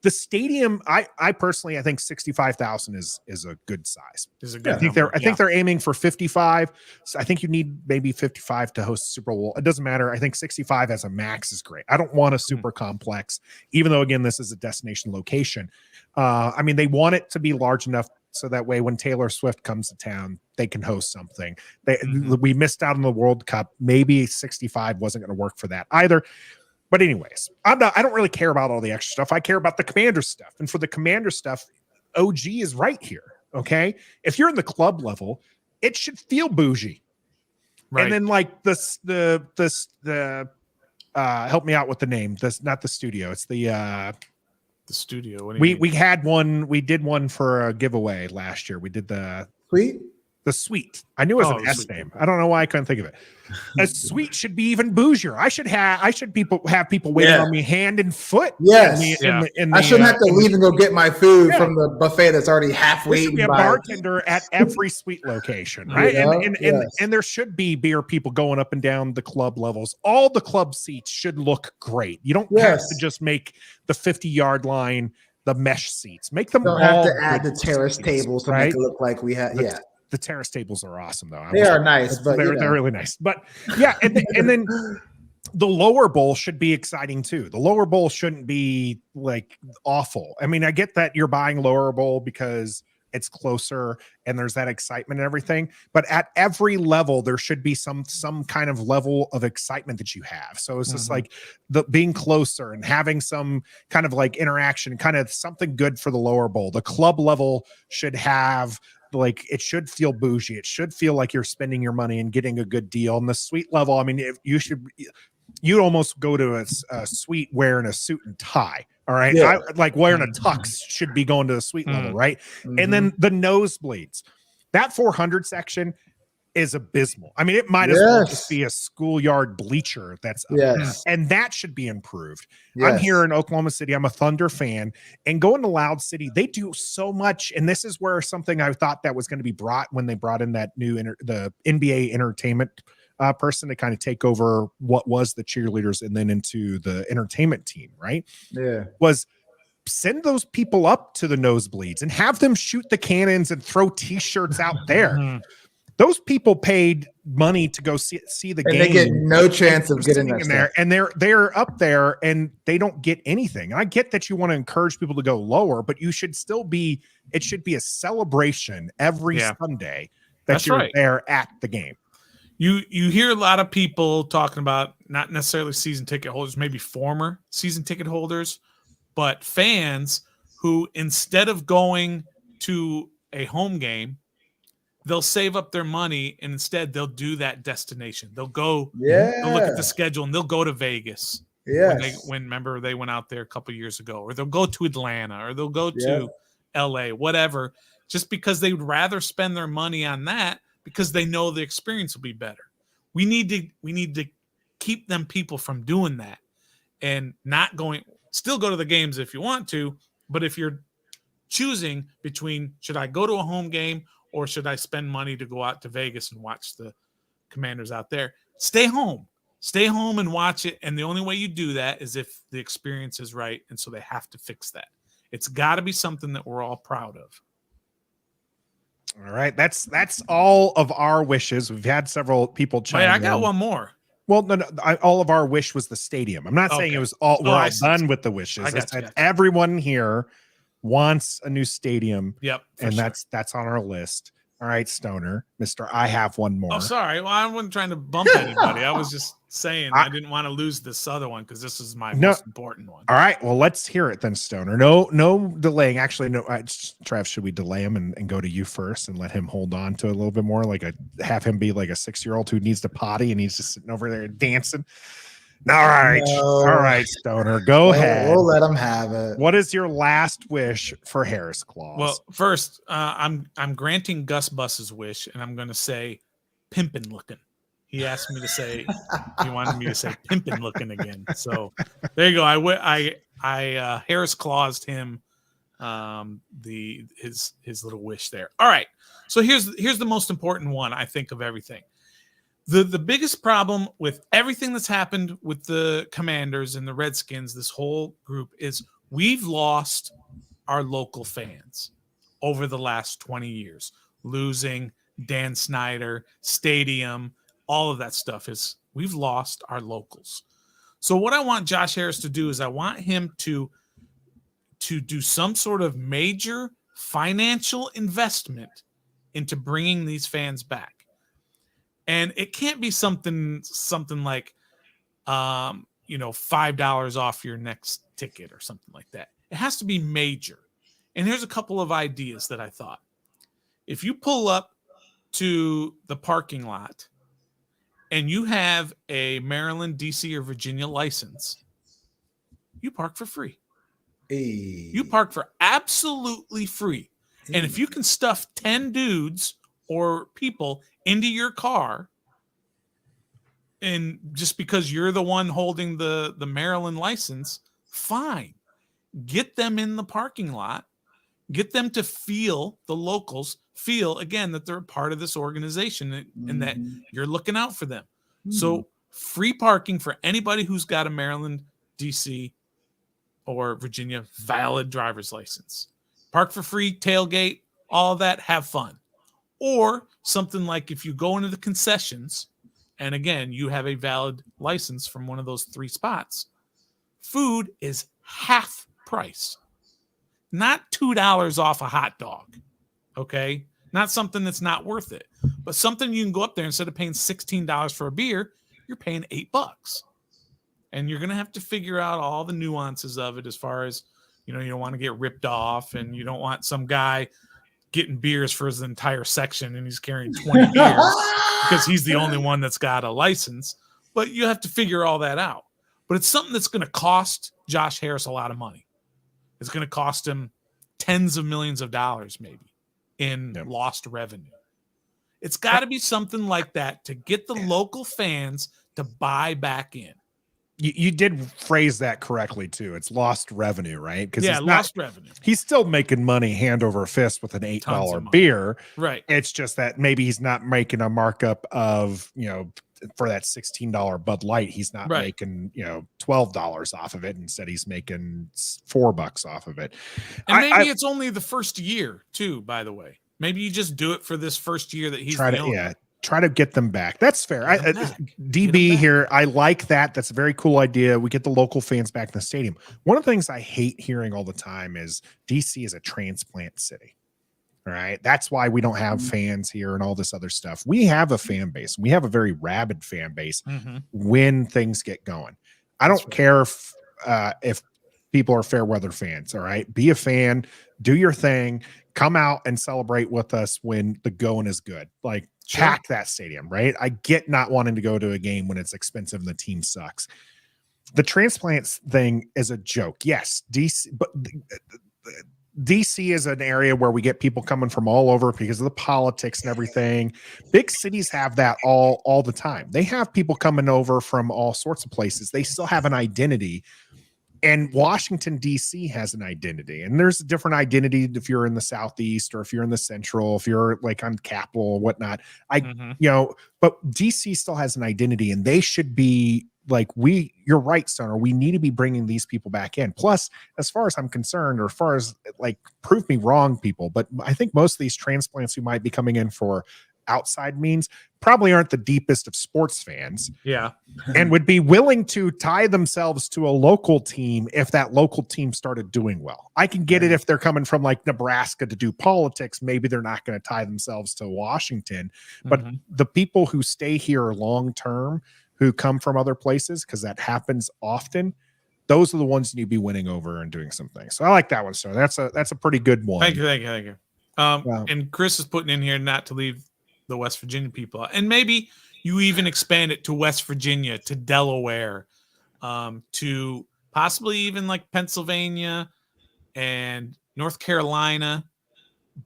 The stadium, I personally, I think 65,000 is a good size. I think they're aiming for 55. So I think you need maybe 55 to host Super Bowl. It doesn't matter. I think 65 as a max is great. I don't want a super complex, even though again, this is a destination location. I mean, they want it to be large enough so that way when Taylor Swift comes to town, they can host something. We missed out on the World Cup. Maybe 65 wasn't going to work for that either. But anyways, I don't really care about all the extra stuff. I care about the Commander stuff. And for the Commander stuff, OG is right here. Okay. If you're in the club level, it should feel bougie. Right. And then like the help me out with the name. That's not the studio. It's the
studio.
We had one. We did one for a giveaway last year. We did the suite. I knew it was an S name. I don't know why I couldn't think of it. A suite should be even bougier. I should have people waiting on me hand and foot.
Yes. I shouldn't have to leave and go get my food from the buffet that's already halfway.
There should be a bartender at every suite location, right? And there should be beer people going up and down the club levels. All the club seats should look great. You don't have to just make the 50-yard line the mesh seats. Make them all
have to add the terrace tables to make it look like we have.
The terrace tables are awesome, though.
They are nice, but
they're really nice. But and then the lower bowl should be exciting too. The lower bowl shouldn't be like awful. I mean, I get that you're buying lower bowl because it's closer and there's that excitement and everything. But at every level, there should be some kind of level of excitement that you have. So it's just like the being closer and having some kind of like interaction, kind of something good for the lower bowl. The club level should have. Like it should feel bougie. It should feel like you're spending your money and getting a good deal. And the suite level, I mean, you'd almost go to a suite wearing a suit and tie. All right. Like wearing a tux should be going to the suite level. Right. And then the nosebleeds, that 400 section is abysmal. I mean, it might as well just be a schoolyard bleacher that's up there. And that should be improved. I'm here in Oklahoma City. I'm a Thunder fan, and going to Loud City, they do so much. And this is where something I thought that was going to be brought when they brought in that new the NBA entertainment person to kind of take over what was the cheerleaders and then into the entertainment team, right? Was send those people up to the nosebleeds and have them shoot the cannons and throw t-shirts out there. Those people paid money to go see the
And
game.
they get no chance of getting
Sitting
that
in there,
stuff.
and they're up there and they don't get anything. And I get that you want to encourage people to go lower, but you should still be. It should be a celebration every Sunday that
That's
you're
right.
there at the game.
You hear a lot of people talking about not necessarily season ticket holders, maybe former season ticket holders, but fans who, instead of going to a home game, they'll save up their money and instead they'll do that destination. They'll go, they'll look at the schedule and they'll go to Vegas. When remember they went out there a couple years ago, or they'll go to Atlanta, or they'll go to LA, whatever, just because they'd rather spend their money on that because they know the experience will be better. We need to keep them people from doing that and not going. Still go to the games if you want to, but if you're choosing between should I go to a home game or should I spend money to go out to Vegas and watch the Commanders out there, stay home and watch it. And the only way you do that is if the experience is right. And so they have to fix that. It's got to be something that we're all proud of.
All right. That's all of our wishes. We've had several people chime in.
I got one more.
Well, no, all of our wish was the stadium. I'm not saying it was all. We're all done with the wishes. I said everyone here wants a new stadium.
Yep,
and that's on our list. All right, Stoner, Mr. I have one more.
Oh, sorry. Well, I wasn't trying to bump anybody. I was just saying I didn't want to lose this other one because this is my most important one.
All right. Well, let's hear it then, Stoner. No delaying. Actually, no. Trav, should we delay him and go to you first and let him hold on to it a little bit more? Have him be like a 6-year-old who needs to potty and he's just sitting over there dancing. All right, Stoner, go ahead.
We'll let him have it.
What is your last wish for Harris Claus?
Well, first, I'm granting Gus Bus's wish, and I'm going to say pimpin' looking. He asked me to say he wanted me to say pimpin' looking again. So there you go. I Harris Claused him his little wish there. All right. So here's the most important one, I think, of everything. The biggest problem with everything that's happened with the Commanders and the Redskins, this whole group, is we've lost our local fans over the last 20 years. Losing Dan Snyder, stadium, all of that stuff is we've lost our locals. So what I want Josh Harris to do is I want him to do some sort of major financial investment into bringing these fans back. And it can't be something like, $5 off your next ticket or something like that. It has to be major. And here's a couple of ideas that I thought. If you pull up to the parking lot and you have a Maryland, DC, or Virginia license, you park for free. You park for absolutely free. And if you can stuff 10 dudes or people into your car, and just because you're the one holding the Maryland license, fine. Get them in the parking lot. Get them to feel, the locals feel, again, that they're a part of this organization and that you're looking out for them. So free parking for anybody who's got a Maryland, DC, or Virginia valid driver's license. Park for free, tailgate, all of that, have fun. Or something like if you go into the concessions, and again, you have a valid license from one of those 3 spots, food is half price. Not $2 off a hot dog, okay? Not something that's not worth it, but something you can go up there instead of paying $16 for a beer, you're paying $8. And you're going to have to figure out all the nuances of it as far as, you don't want to get ripped off and you don't want some guy getting beers for his entire section and he's carrying 20 beers because he's the only one that's got a license. But you have to figure all that out. But it's something that's going to cost Josh Harris a lot of money. It's going to cost him tens of millions of dollars maybe in lost revenue. It's got to be something like that to get the local fans to buy back in.
You did phrase that correctly too. It's lost revenue, right? Because
lost revenue.
He's still making money hand over fist with an $8 beer.
Right.
It's just that maybe he's not making a markup of, for that $16 Bud Light, he's not making, $12 off of it. Instead, he's making $4 off of it.
And maybe it's only the first year too, by the way. Maybe you just do it for this first year that he's
try to get them back. That's fair.
Get 'em back.
DB here, I like that. That's a very cool idea. We get the local fans back in the stadium. One of the things I hate hearing all the time is DC is a transplant city. All right. That's why we don't have fans here and all this other stuff. We have a fan base. We have a very rabid fan base when things get going. I don't care if people are fair weather fans. All right. Be a fan, do your thing, come out and celebrate with us when the going is good. Like, pack that stadium, right? I get not wanting to go to a game when it's expensive and the team sucks. The transplants thing is a joke. Yes, DC, but DC is an area where we get people coming from all over because of the politics and everything. Big cities have that all the time. They have people coming over from all sorts of places. They still have an identity. And Washington, D.C. has an identity, and there's a different identity if you're in the Southeast or if you're in the Central, if you're like on Capitol or whatnot. But D.C. still has an identity, and they should be like, you're right, Stoner. We need to be bringing these people back in. Plus, as far as I'm concerned, or as far as like, prove me wrong, people, but I think most of these transplants who might be coming in for outside means probably aren't the deepest of sports fans.
Yeah.
And would be willing to tie themselves to a local team if that local team started doing well. I can get it if they're coming from like Nebraska to do politics. Maybe they're not going to tie themselves to Washington. But the people who stay here long term, who come from other places, because that happens often, those are the ones you need to be winning over and doing some things. So I like that one. So that's a pretty good one.
Thank you. And Chris is putting in here not to leave the West Virginia people out. And maybe you even expand it to West Virginia, to Delaware, to possibly even like Pennsylvania and North Carolina,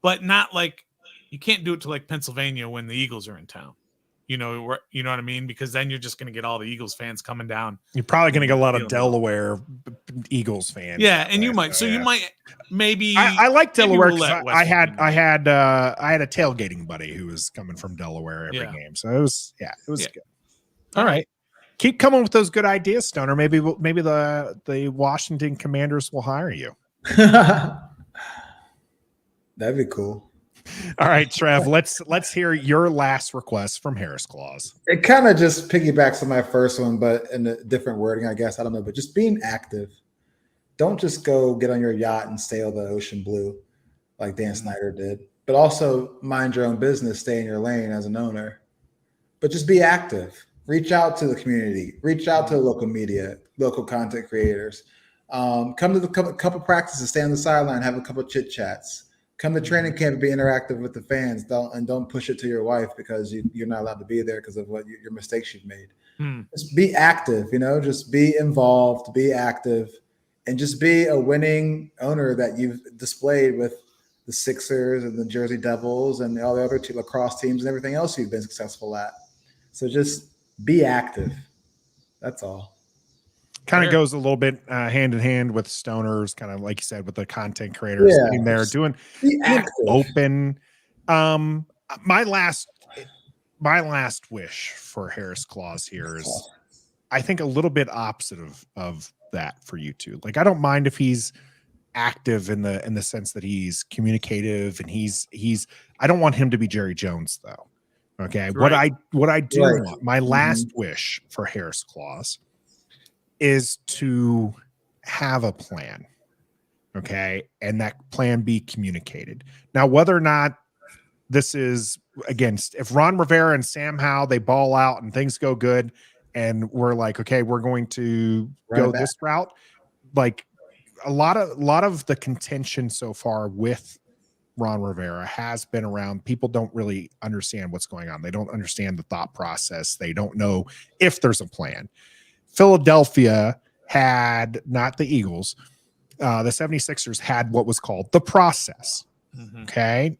but not like, you can't do it to like Pennsylvania when the Eagles are in town. You know what I mean? Because then you're just going to get all the Eagles fans coming down.
You're probably going to get a lot of Delaware Eagles fans.
Yeah, and you might. So you might maybe.
I like Delaware because I had a tailgating buddy who was coming from Delaware every game. So it was good. All right, keep coming with those good ideas, Stoner. Maybe the Washington Commanders will hire you.
That'd be cool.
All right, Trev, let's hear your last request from Harris Claus.
It kind of just piggybacks on my first one, but in a different wording, I guess. I don't know, but just being active. Don't just go get on your yacht and sail the ocean blue like Dan Snyder did, but also mind your own business, stay in your lane as an owner. But just be active. Reach out to the community. Reach out to the local media, local content creators. Come to the couple practices, stay on the sideline, have a couple chit chats. Come to training camp and be interactive with the fans. Don't push it to your wife because you're not allowed to be there because of what your mistakes you've made. Just be active, just be involved, be active, and just be a winning owner that you've displayed with the Sixers and the Jersey Devils and all the other lacrosse teams and everything else you've been successful at. So just be active. That's all.
Kind of goes a little bit hand in hand with Stoners, kind of like you said, with the content creators sitting there doing open. My last wish for Harris Claus here is, I think, a little bit opposite of that for you two. Like, I don't mind if he's active in the sense that he's communicative and he's I don't want him to be Jerry Jones though. Okay. Right. What I do want, my last wish for Harris Claus is to have a plan, okay, and that plan be communicated. Now, whether or not this is against, if Ron Rivera and Sam Howell, they ball out and things go good, and we're like, okay, we're going to go this route. Like a lot of the contention so far with Ron Rivera has been around people don't really understand what's going on. They don't understand the thought process. They don't know if there's a plan. Philadelphia had, not the Eagles, the 76ers had what was called the process. Okay.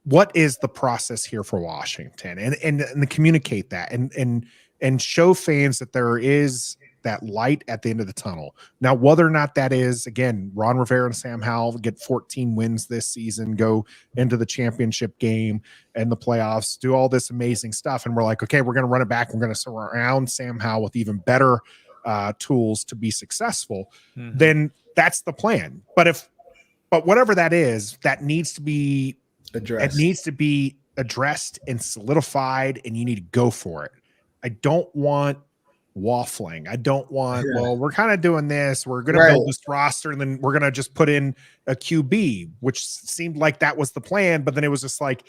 What is the process here for Washington? And communicate that and show fans that there is that light at the end of the tunnel. Now, whether or not that is, again, Ron Rivera and Sam Howell get 14 wins this season, go into the championship game and the playoffs, do all this amazing stuff. And we're like, okay, we're going to run it back. We're going to surround Sam Howell with even better tools to be successful. Then that's the plan. But whatever that is, that needs to be addressed. It needs to be addressed and solidified, and you need to go for it. I don't want waffling. I don't want, well, we're kind of doing this. We're going to build this roster, and then we're going to just put in a QB, which seemed like that was the plan. But then it was just like,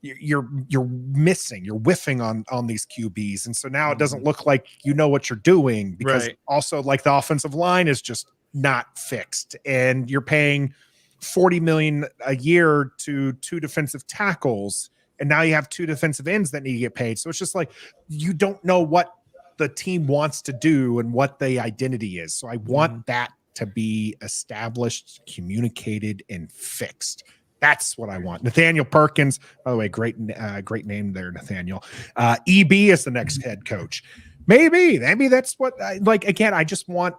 you're missing, you're whiffing on these QBs. And so now it doesn't look like you know what you're doing, because also like the offensive line is just not fixed, and you're paying $40 million a year to 2 defensive tackles. And now you have 2 defensive ends that need to get paid. So it's just like, you don't know what the team wants to do and what the identity is. So I want that to be established, communicated, and fixed. That's what I want. Nathaniel Perkins, by the way, great name there, Nathaniel. EB is the next head coach. Maybe that's what again, I just want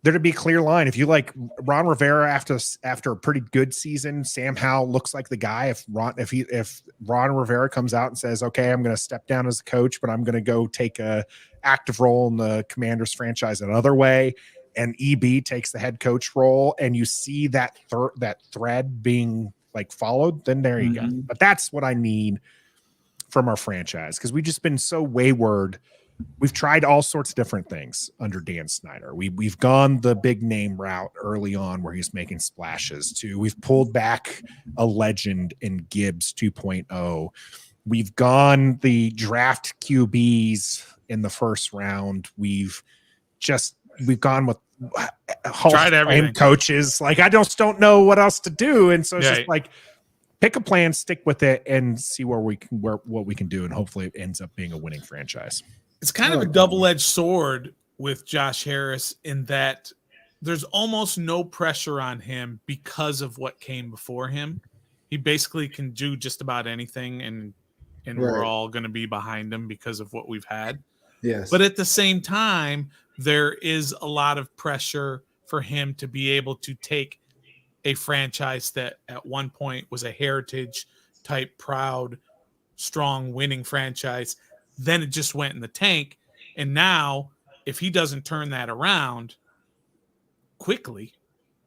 there to be a clear line. If you like Ron Rivera after a pretty good season, Sam Howell looks like the guy. If Ron Rivera comes out and says, okay, I'm going to step down as a coach, but I'm going to go take a active role in the Commanders franchise another way, and EB takes the head coach role, and you see that thread being like followed, then there you go. But that's what I need from our franchise, because we've just been so wayward. We've tried all sorts of different things under Dan Snyder. We've gone the big name route early on where he's making splashes too. We've pulled back a legend in Gibbs 2.0. We've gone the draft QBs in the first round. We've gone with
tried everything.
Coaches. Like, I just don't know what else to do. And so it's just like, pick a plan, stick with it, and see what we can do. And hopefully it ends up being a winning franchise.
It's kind of a double-edged sword with Josh Harris in that there's almost no pressure on him because of what came before him. He basically can do just about anything, and we're all going to be behind him because of what we've had.
Yes.
But at the same time, there is a lot of pressure for him to be able to take a franchise that at one point was a heritage type, proud, strong, winning franchise. Then it just went in the tank. And now if he doesn't turn that around quickly,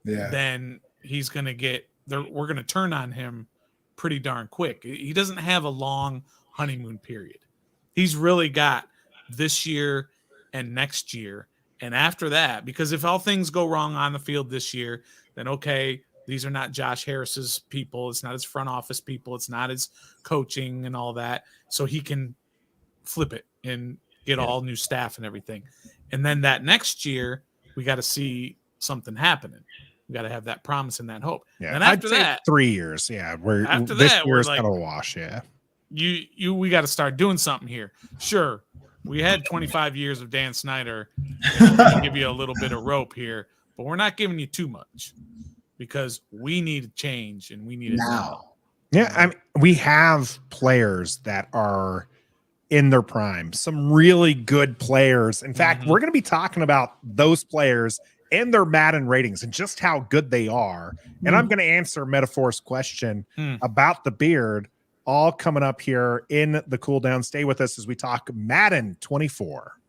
then he's going to we're going to turn on him pretty darn quick. He doesn't have a long honeymoon period. He's really got this year and next year. And after that, because if all things go wrong on the field this year, then okay, these are not Josh Harris's people. It's not his front office people. It's not his coaching and all that. So he can flip it and get all new staff and everything. And then that next year, we got to see something happening. We got to have that promise and that hope. Yeah. And after that,
3 years. Yeah.
After
this
that,
year's
we're like,
kind of a wash. Yeah.
We got to start doing something here. Sure. We had 25 years of Dan Snyder. We can give you a little bit of rope here, but we're not giving you too much because we need a change and we need it now.
Yeah. I mean, we have players that are in their prime, some really good players. In fact, we're going to be talking about those players and their Madden ratings and just how good they are. And I'm going to answer Metaphor's question about the beard, all coming up here in the cool down. Stay with us as we talk Madden 24.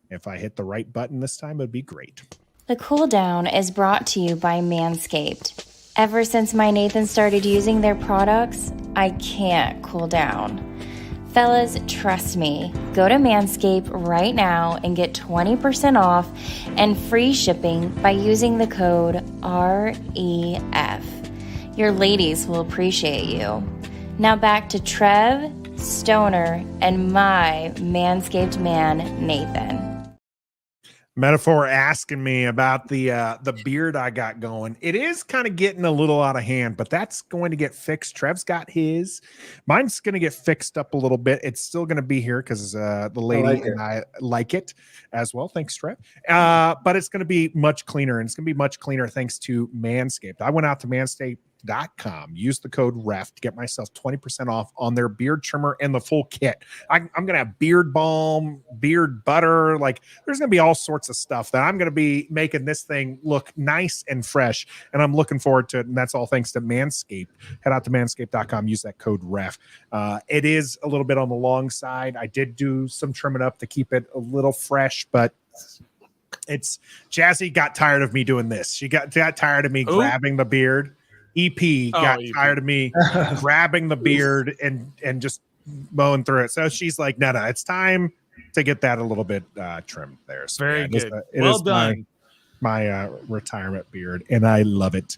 If I hit the right button this time, it'd be great.
The cool down is brought to you by Manscaped. Ever since my Nathan started using their products, I can't cool down. Fellas, trust me. Go to Manscaped right now and get 20% off and free shipping by using the code REF. Your ladies will appreciate you. Now back to Trev, Stoner, and my Manscaped man, Nathan.
Metaphor asking me about the beard I got going. It is kind of getting a little out of hand, but that's going to get fixed. Trev's got his. Mine's going to get fixed up a little bit. It's still going to be here because the lady and I like it as well. Thanks, Trev. But it's going to be much cleaner, and it's going to be much cleaner thanks to Manscaped. I went out to Manscaped.com, use the code REF to get myself 20% off on their beard trimmer and the full kit. I'm going to have beard balm, beard butter. Like, there's going to be all sorts of stuff that I'm going to be making this thing look nice and fresh. And I'm looking forward to it. And that's all thanks to Manscaped. Head out to manscaped.com, use that code REF. It is a little bit on the long side. I did do some trimming up to keep it a little fresh, but it's Jazzy got tired of me doing this. She got tired of me grabbing the beard EP got
EP.
tired of me grabbing the beard and just mowing through it. So she's like, no, it's time to get that a little bit trimmed there. So
Very
yeah,
good.
It
Well
is
done.
my retirement beard, and I love it.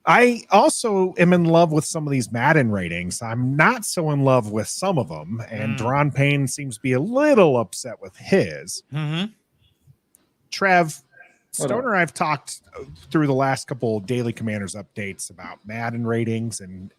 I also am in love with some of these Madden ratings. I'm not so in love with some of them, and Deron Payne seems to be a little upset with his.
Mm-hmm.
Trev, Stoner, I've talked through the last couple Daily Commanders updates about Madden ratings, and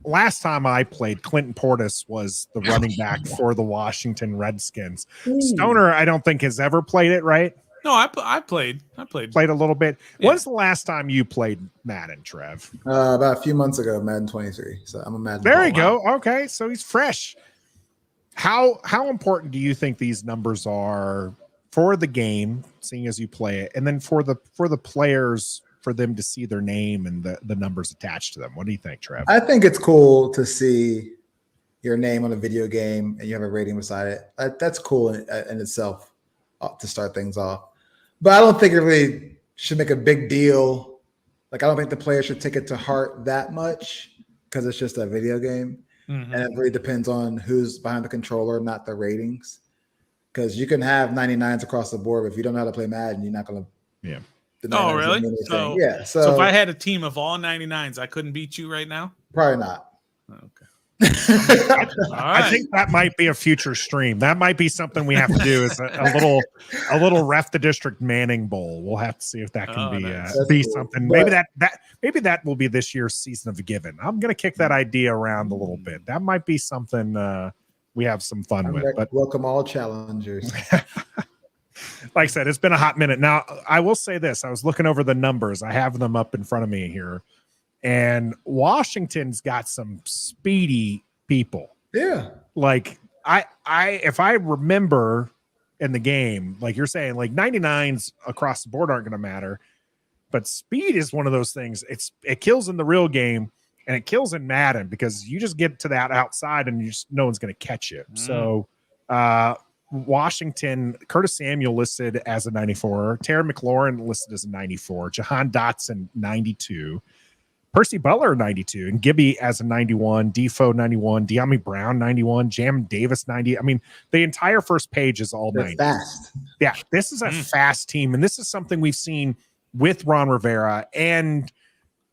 last time I played, Clinton Portis was the running back for the Washington Redskins. Stoner, I don't think has ever played it, right?
No, I played
Played a little bit.
Yeah.
When's the last time you played Madden, Trev?
About a few months ago, Madden 23. So I'm a Madden.
There you
wow.
go. Okay, so he's fresh. How important do you think these numbers are for the game, seeing as you play it, and then for the players, for them to see their name and the numbers attached to them? What do you think, Trev?
I think it's cool to see your name on a video game and you have a rating beside it. That's cool in itself to start things off. But I don't think it really should make a big deal. Like, I don't think the player should take it to heart that much because it's just a video game.
Mm-hmm.
And it really depends on who's behind the controller, not the ratings. Because you can have 99s across the board, but if you don't know how to play Madden, you're not going to.
Yeah.
Oh, really? So,
yeah.
So if I had a team of all 99s, I couldn't beat you right now?
Probably not.
Okay.
I think that might be a future stream. That might be something we have to do is a little Ref the District Manning Bowl. We'll have to see if that can be
cool.
something.
But
Maybe that will be this year's season of Given. I'm gonna kick that idea around a little bit. That might be something we have some fun with. But
welcome all challengers.
Like I said, it's been a hot minute. Now, I will say this. I was looking over the numbers. I have them up in front of me here. And Washington's got some speedy people.
Yeah.
Like if I remember in the game, like you're saying, like 99s across the board aren't going to matter, but speed is one of those things. It kills in the real game and it kills in Madden because you just get to that outside and no one's going to catch you. So Washington, Curtis Samuel listed as a 94, Terry McLaurin listed as a 94, Jahan Dotson 92. Percy Butler 92 and Gibby as a 91, Defoe 91, De'Ami Brown 91, Jam Davis 90. I mean, the entire first page is all 90.
Fast.
Yeah, this is a fast team, and this is something we've seen with Ron Rivera and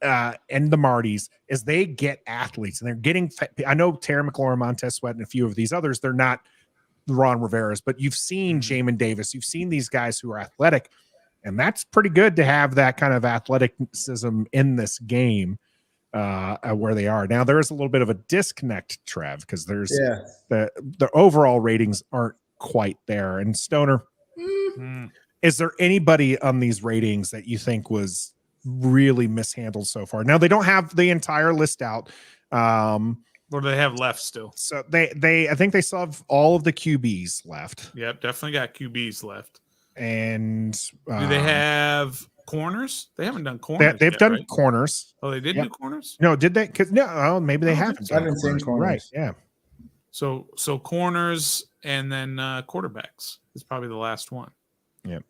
the Martys is they get athletes and they're getting. I know Terry McLaurin, Montez Sweat, and a few of these others. They're not the Ron Riveras, but you've seen Jamin Davis. You've seen these guys who are athletic. And that's pretty good to have that kind of athleticism in this game where they are. Now, there is a little bit of a disconnect, Trev, because there's the overall ratings aren't quite there. And Stoner, is there anybody on these ratings that you think was really mishandled so far? Now, they don't have the entire list out.
What do they have left still?
So I think they still have all of the QBs left.
Yep, definitely got QBs left.
And
do they have corners? They haven't done corners.
They've done
right?
corners.
Oh, they did do corners?
No, did they? Because maybe they haven't.
I haven't seen corners.
Right? Yeah.
So corners and then quarterbacks is probably the last one.
Yep.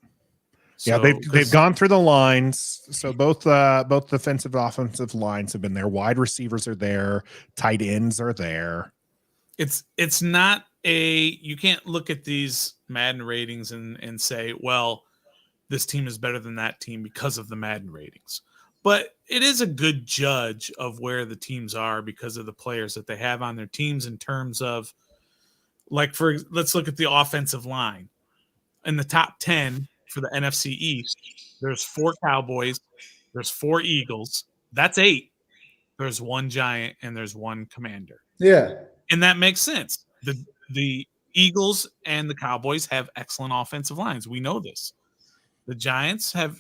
So,
yeah, they've gone through the lines. So both defensive, offensive lines have been there. Wide receivers are there. Tight ends are there.
It's not you can't look at these Madden ratings and say, well, this team is better than that team because of the Madden ratings. But it is a good judge of where the teams are because of the players that they have on their teams in terms of, like, let's look at the offensive line. In the top 10 for the NFC East, there's 4 Cowboys, there's 4 Eagles. That's 8. There's 1 Giant and there's 1 Commander.
Yeah.
And that makes sense. The Eagles and the Cowboys have excellent offensive lines. We know this. The Giants have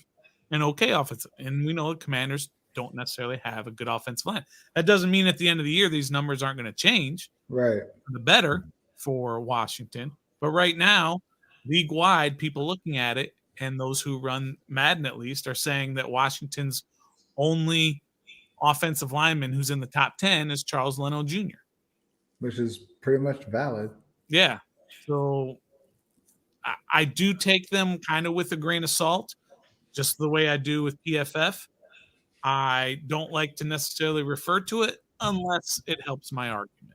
an okay offensive, and we know the Commanders don't necessarily have a good offensive line. That doesn't mean at the end of the year these numbers aren't going to change.
Right.
For the better for Washington. But right now, league-wide, people looking at it, and those who run Madden at least, are saying that Washington's only offensive lineman who's in the top 10 is Charles Leno Jr.
Which is pretty much valid.
Yeah. So I do take them kind of with a grain of salt, just the way I do with PFF. I don't like to necessarily refer to it unless it helps my argument.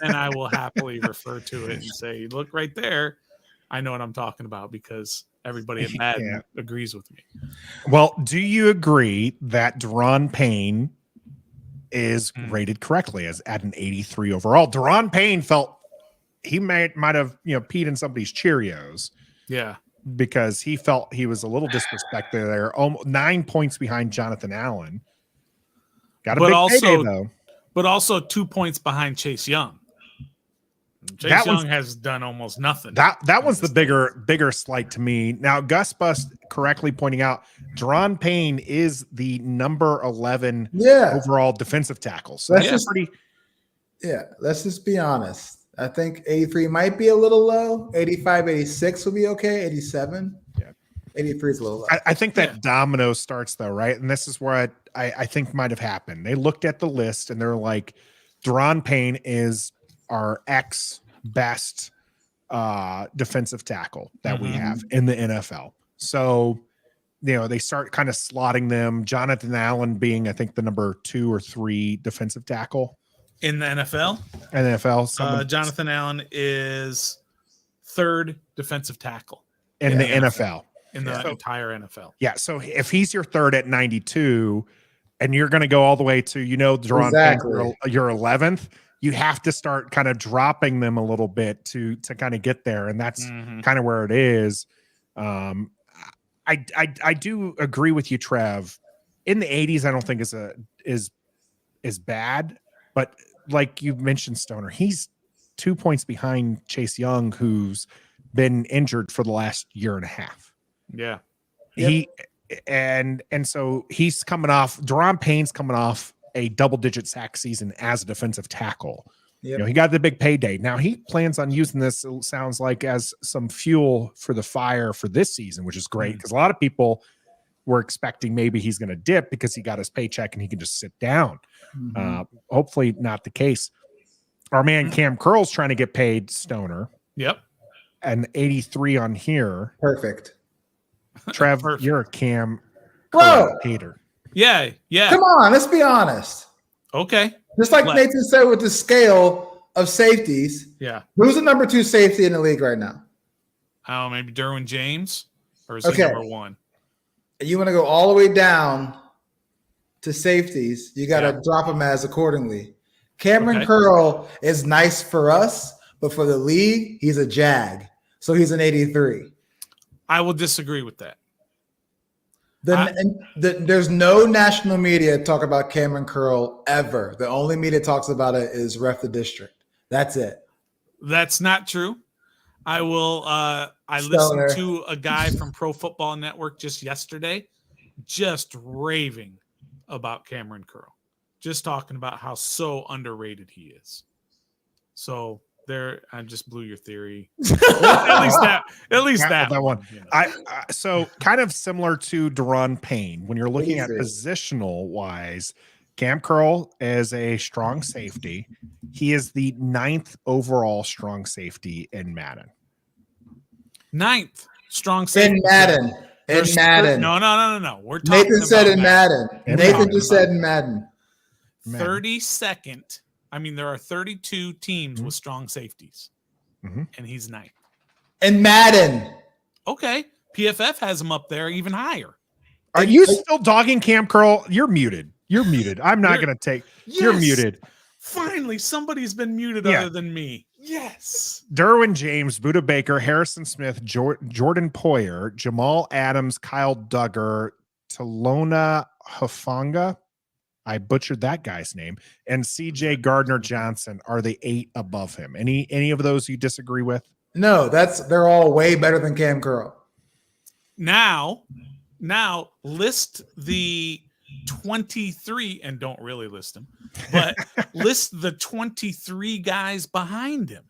And I will happily refer to it and say, look right there. I know what I'm talking about because everybody at Madden agrees with me.
Well, do you agree that Deron Payne is rated correctly as at an 83 overall? Deron Payne felt he might have peed in somebody's Cheerios.
Yeah.
Because he felt he was a little disrespected there. 9 points behind Jonathan Allen. Got a big payday, though.
But also 2 points behind Chase Young. Chase Young has done almost nothing.
That was the bigger slight to me. Now, Gus Bust correctly pointing out, Deron Payne is the number 11 overall defensive tackle. So
let's just be honest. I think 83 might be a little low. 85, 86 will be okay. 87. Yeah. 83 is a little low.
I think that domino starts, though, right? And this is where I think might have happened. They looked at the list and they're like, Deron Payne is our best defensive tackle that we have in the NFL. So, they start kind of slotting them. Jonathan Allen being, I think, the number 2 or 3 defensive tackle.
In the NFL? Jonathan Allen is 3rd defensive tackle.
In the NFL.
In the entire NFL.
Yeah, so if he's your 3rd at 92, and you're going to go all the way to, Deron Payne, your 11th, you have to start kind of dropping them a little bit to kind of get there, and that's kind of where it is. I do agree with you, Trev. In the 80s, I don't think is bad. But like you mentioned, Stoner, he's 2 points behind Chase Young, who's been injured for the last year and a half.
Yeah.
So he's coming off, Deron Payne's coming off a double-digit sack season as a defensive tackle. Yep. He got the big payday. Now he plans on using this, it sounds like, as some fuel for the fire for this season, which is great because a lot of people were expecting maybe he's going to dip because he got his paycheck and he can just sit down. Hopefully not the case. Our man Cam Curl's trying to get paid, Stoner.
Yep.
And 83 on here.
Perfect.
Trev, you're a Cam Curl hater.
Yeah.
Come on, let's be honest.
Okay.
Just like Nathan said with the scale of safeties.
Yeah.
Who's the number 2 safety in the league right now?
Oh, maybe Derwin James? Or is he number 1?
You want to go all the way down to safeties, you got to drop them as accordingly. Cameron Curl is nice for us, but for the league, he's a jag. So he's an 83.
I will disagree with that.
There's no national media talk about Cameron Curl ever. The only media talks about it is RefTheDistrict. That's it.
That's not true. I will. I listened to a guy from Pro Football Network just yesterday, just raving about Cameron Curl, just talking about how so underrated he is. So there, I just blew your theory. at least that
one. So kind of similar to Deron Payne when you're looking at positional wise. Cam Curl is a strong safety. He is the 9th overall strong safety in Madden.
9th strong safety
in Madden.
No. We're talking
Nathan said in Madden. Nathan just said in Madden.
32nd. I mean, there are 32 teams with strong safeties, and he's 9th.
In Madden.
Okay. PFF has him up there even higher.
Are you still dogging Cam Curl? You're muted. I'm not going to take. Yes. You're muted.
Finally, somebody's been muted other than me. Yes.
Derwin James, Buda Baker, Harrison Smith, Jordan Poyer, Jamal Adams, Kyle Duggar, Talona Hufanga. I butchered that guy's name. And CJ Gardner-Johnson are the 8 above him. Any of those you disagree with?
No, they're all way better than Cam Curl.
Now list the 23, and don't really list them, but list the 23 guys behind him.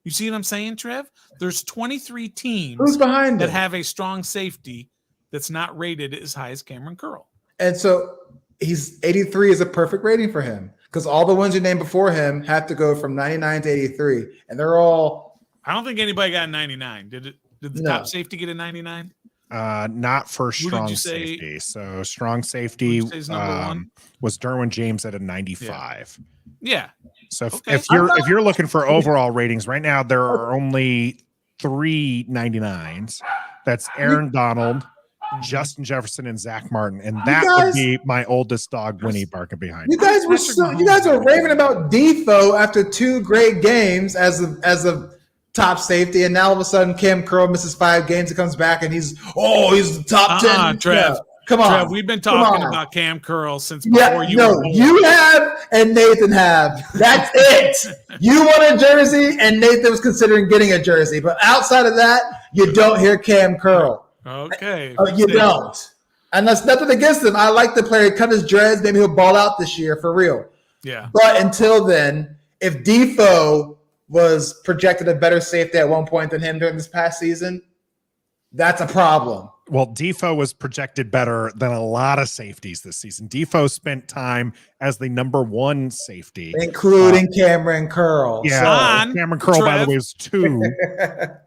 You see what I'm saying, Trev? There's 23 teams
who's behind
that have a strong safety that's not rated as high as Cameron Curl.
And so he's 83 is a perfect rating for him because all the ones you named before him have to go from 99 to 83, and they're all.
I don't think anybody got 99. Did the top safety get a 99?
Not for
Who did
strong
you say-
safety. So strong safety
Who'd you say is number one?
was Derwin James at a 95.
Yeah.
So
Okay.
if you're looking for overall ratings right now, there are only 3 99s. That's Aaron Donald, Justin Jefferson, and Zach Martin, and that would be my oldest dog, Winnie, barking behind.
You guys were raving about Defoe after 2 great games as a top safety, and now all of a sudden Cam Curl misses 5 games. He comes back and he's the top 10.
Trev.
Yeah. Come on,
Trev, we've been talking about Cam Curl since before you were born.
You have and Nathan have. That's it. You want a jersey, and Nathan was considering getting a jersey, but outside of that, you don't hear Cam Curl.
Okay.
You don't. And that's nothing against him. I like the player. He cut his dreads. Maybe he'll ball out this year for real.
Yeah.
But until then, if Defoe was projected a better safety at one point than him during this past season, that's a problem.
Well, Defoe was projected better than a lot of safeties this season. Defoe spent time as the number 1 safety,
including Cameron Curl.
Yeah, Cameron Curl, by the way, was 2.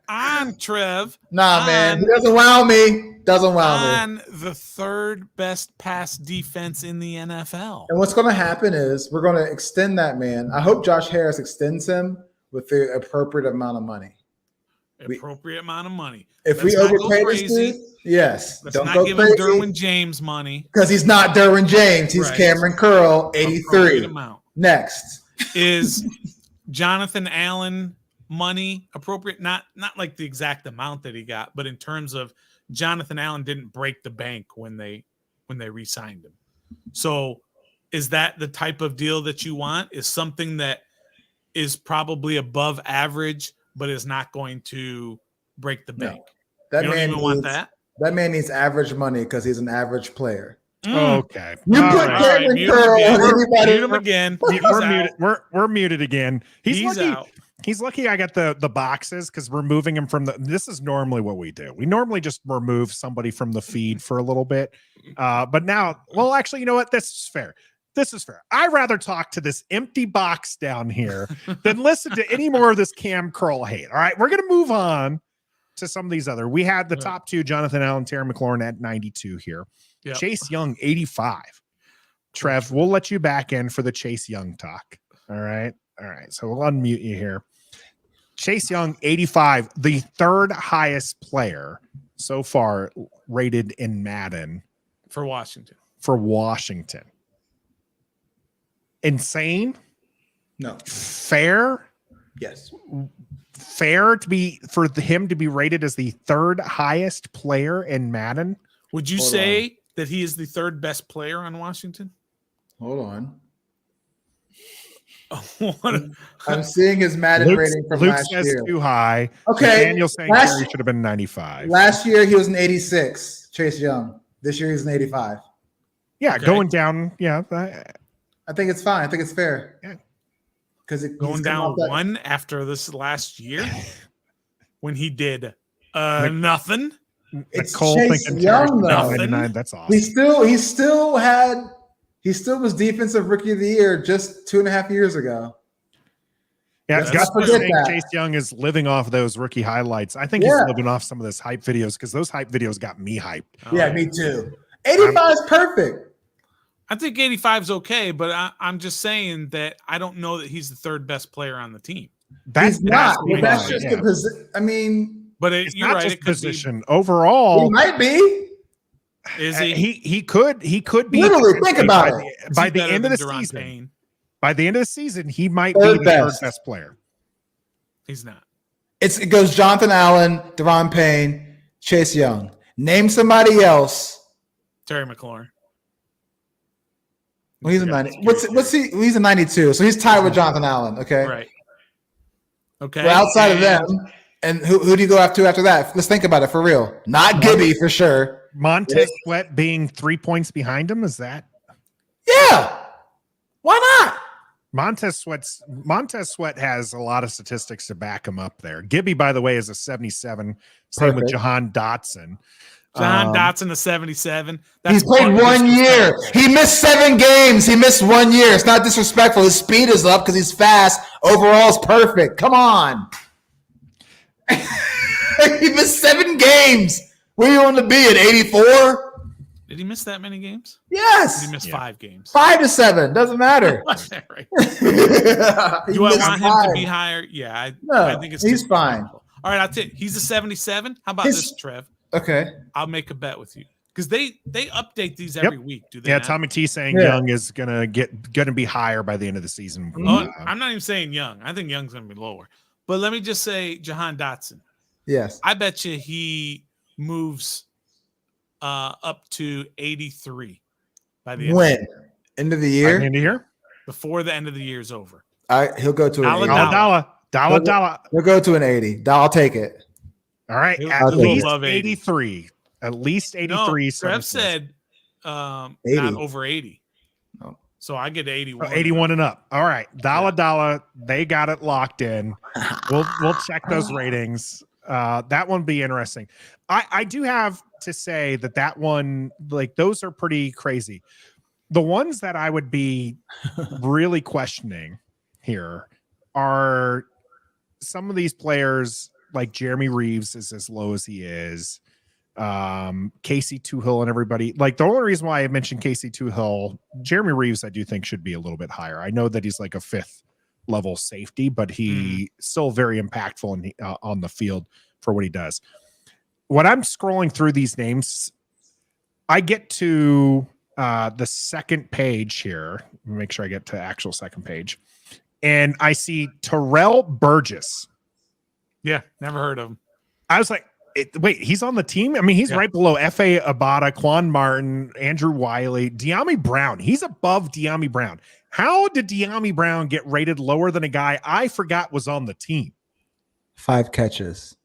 On Trev.
Man, he doesn't wow me. Doesn't wow me.
On the 3rd best pass defense in the NFL.
And what's going to happen is we're going to extend that man. I hope Josh Harris extends him with the appropriate amount of money.
Appropriate amount of money.
If we overpay this dude, yes.
Let's not give him Derwin James money.
Because he's not Derwin James. He's Cameron Curl, 83. Next.
Is Jonathan Allen money appropriate? Not like the exact amount that he got, but in terms of Jonathan Allen didn't break the bank when they re-signed him. So is that the type of deal that you want? Is something that is probably above average, but is not going to break the bank?
That
you don't
man
even want that?
That man needs average money because he's an average player.
Okay.
You put Cameron Curl on anybody.
Mute him again.
We're muted again. He's lucky.
out.
He's lucky I got the boxes because removing him from this is normally what we do. We normally just remove somebody from the feed for a little bit. But now, well, actually, you know what? This is fair. I'd rather talk to this empty box down here than listen to any more of this Cam Curl hate. All right, we're going to move on to some of these other. We had the top 2, Jonathan Allen, Terry McLaurin at 92 here. Yep. Chase Young, 85. Trev, we'll let you back in for the Chase Young talk. All right. So we'll unmute you here. Chase Young, 85, the 3rd highest player so far rated in Madden.
For Washington.
Insane?
No.
Fair?
Yes.
Fair for him to be rated as the 3rd highest player in Madden?
Would you say that he is the 3rd best player on Washington?
Hold on.
I'm
seeing his Madden rating from
Luke
last
says
year.
Too high.
Okay.
Daniel saying Terry should have been 95.
Last year he was an 86. Chase Young. This year he's an 85.
Yeah, going down. Yeah,
I think it's fine. I think it's fair.
Yeah,
because
going down 1 after this last year when he did nothing.
It's
Nicole
Chase Young, though.
99. That's awesome.
He still was defensive rookie of the year just 2.5 years ago.
Yeah, Gus was saying Chase Young is living off those rookie highlights. I think he's living off some of this hype videos because those hype videos got me hyped.
Yeah, me too. 85 is perfect.
I think 85 is okay, but I'm just saying that I don't know that he's the 3rd best player on the team.
He's not. That's just the position. I mean,
but
it's
you're
not
right.
Just position overall.
He might be.
Is he?
He could be.
Literally, think about it.
By the end of the season, by the end of the season, he might be the 3rd best player.
He's not.
It goes Jonathan Allen, Deron Payne, Chase Young. Name somebody else.
Terry McLaurin.
Well, he's a 90. What's he? He's a 92, so he's tied with Jonathan Allen. Okay.
Right. Okay.
Well, outside of them, and who do you go after that? Let's think about it for real. Not Gibby for sure.
Montez Sweat being 3 points behind him, is that?
Yeah. Why not?
Montez Sweat has a lot of statistics to back him up there. Gibby, by the way, is a 77. Same with Jahan Dotson.
Dotson, a 77.
He's played 1 year. He missed 7 games. He missed 1 year. It's not disrespectful. His speed is up because he's fast. Overall, is perfect. Come on. He missed 7 games. Where you want to be at 84?
Did he miss that many games?
Yes.
Did he missed 5 games?
5 to 7. Doesn't matter.
Right.
Do
I want him to be higher? Yeah, I think it's
he's fine.
All right, I'll tell you. He's a 77. How about this, Trev?
Okay.
I'll make a bet with you. Because they update these every week, do they?
Yeah,
not?
Tommy T saying Young is gonna be higher by the end of the season.
I'm not even saying Young. I think Young's gonna be lower. But let me just say Jahan Dotson.
Yes.
I bet you he moves up to 83 by the
end of the year.
End of the year
Before the end of the year is over.
He'll go to an 80.
Dollar.
He'll go to an 80. I'll take it.
All right,
He'll
least
love
83. At least 83.
No, Trev said not over 80.
No.
So I get 81.
81 and up. All right, dollar. They got it locked in. We'll check those ratings. That one be interesting. I do have to say that one, like, those are pretty crazy. The ones that I would be really questioning here are some of these players, like Jeremy Reeves is as low as he is. Casey Toohill and everybody. Like, the only reason why I mentioned Casey Toohill, Jeremy Reeves, I do think should be a little bit higher. I know that he's like a 5th level safety, but he still very impactful on the field for what he does. When I'm scrolling through these names, I get to the second page here. Make sure I get to actual second page. And I see Terrell Burgess.
Yeah, never heard of him.
I was like, wait, he's on the team? I mean, he's right below F.A. Abada, Quan Martin, Andrew Wiley, De'Ami Brown. He's above De'Ami Brown. How did De'Ami Brown get rated lower than a guy I forgot was on the team?
5 catches.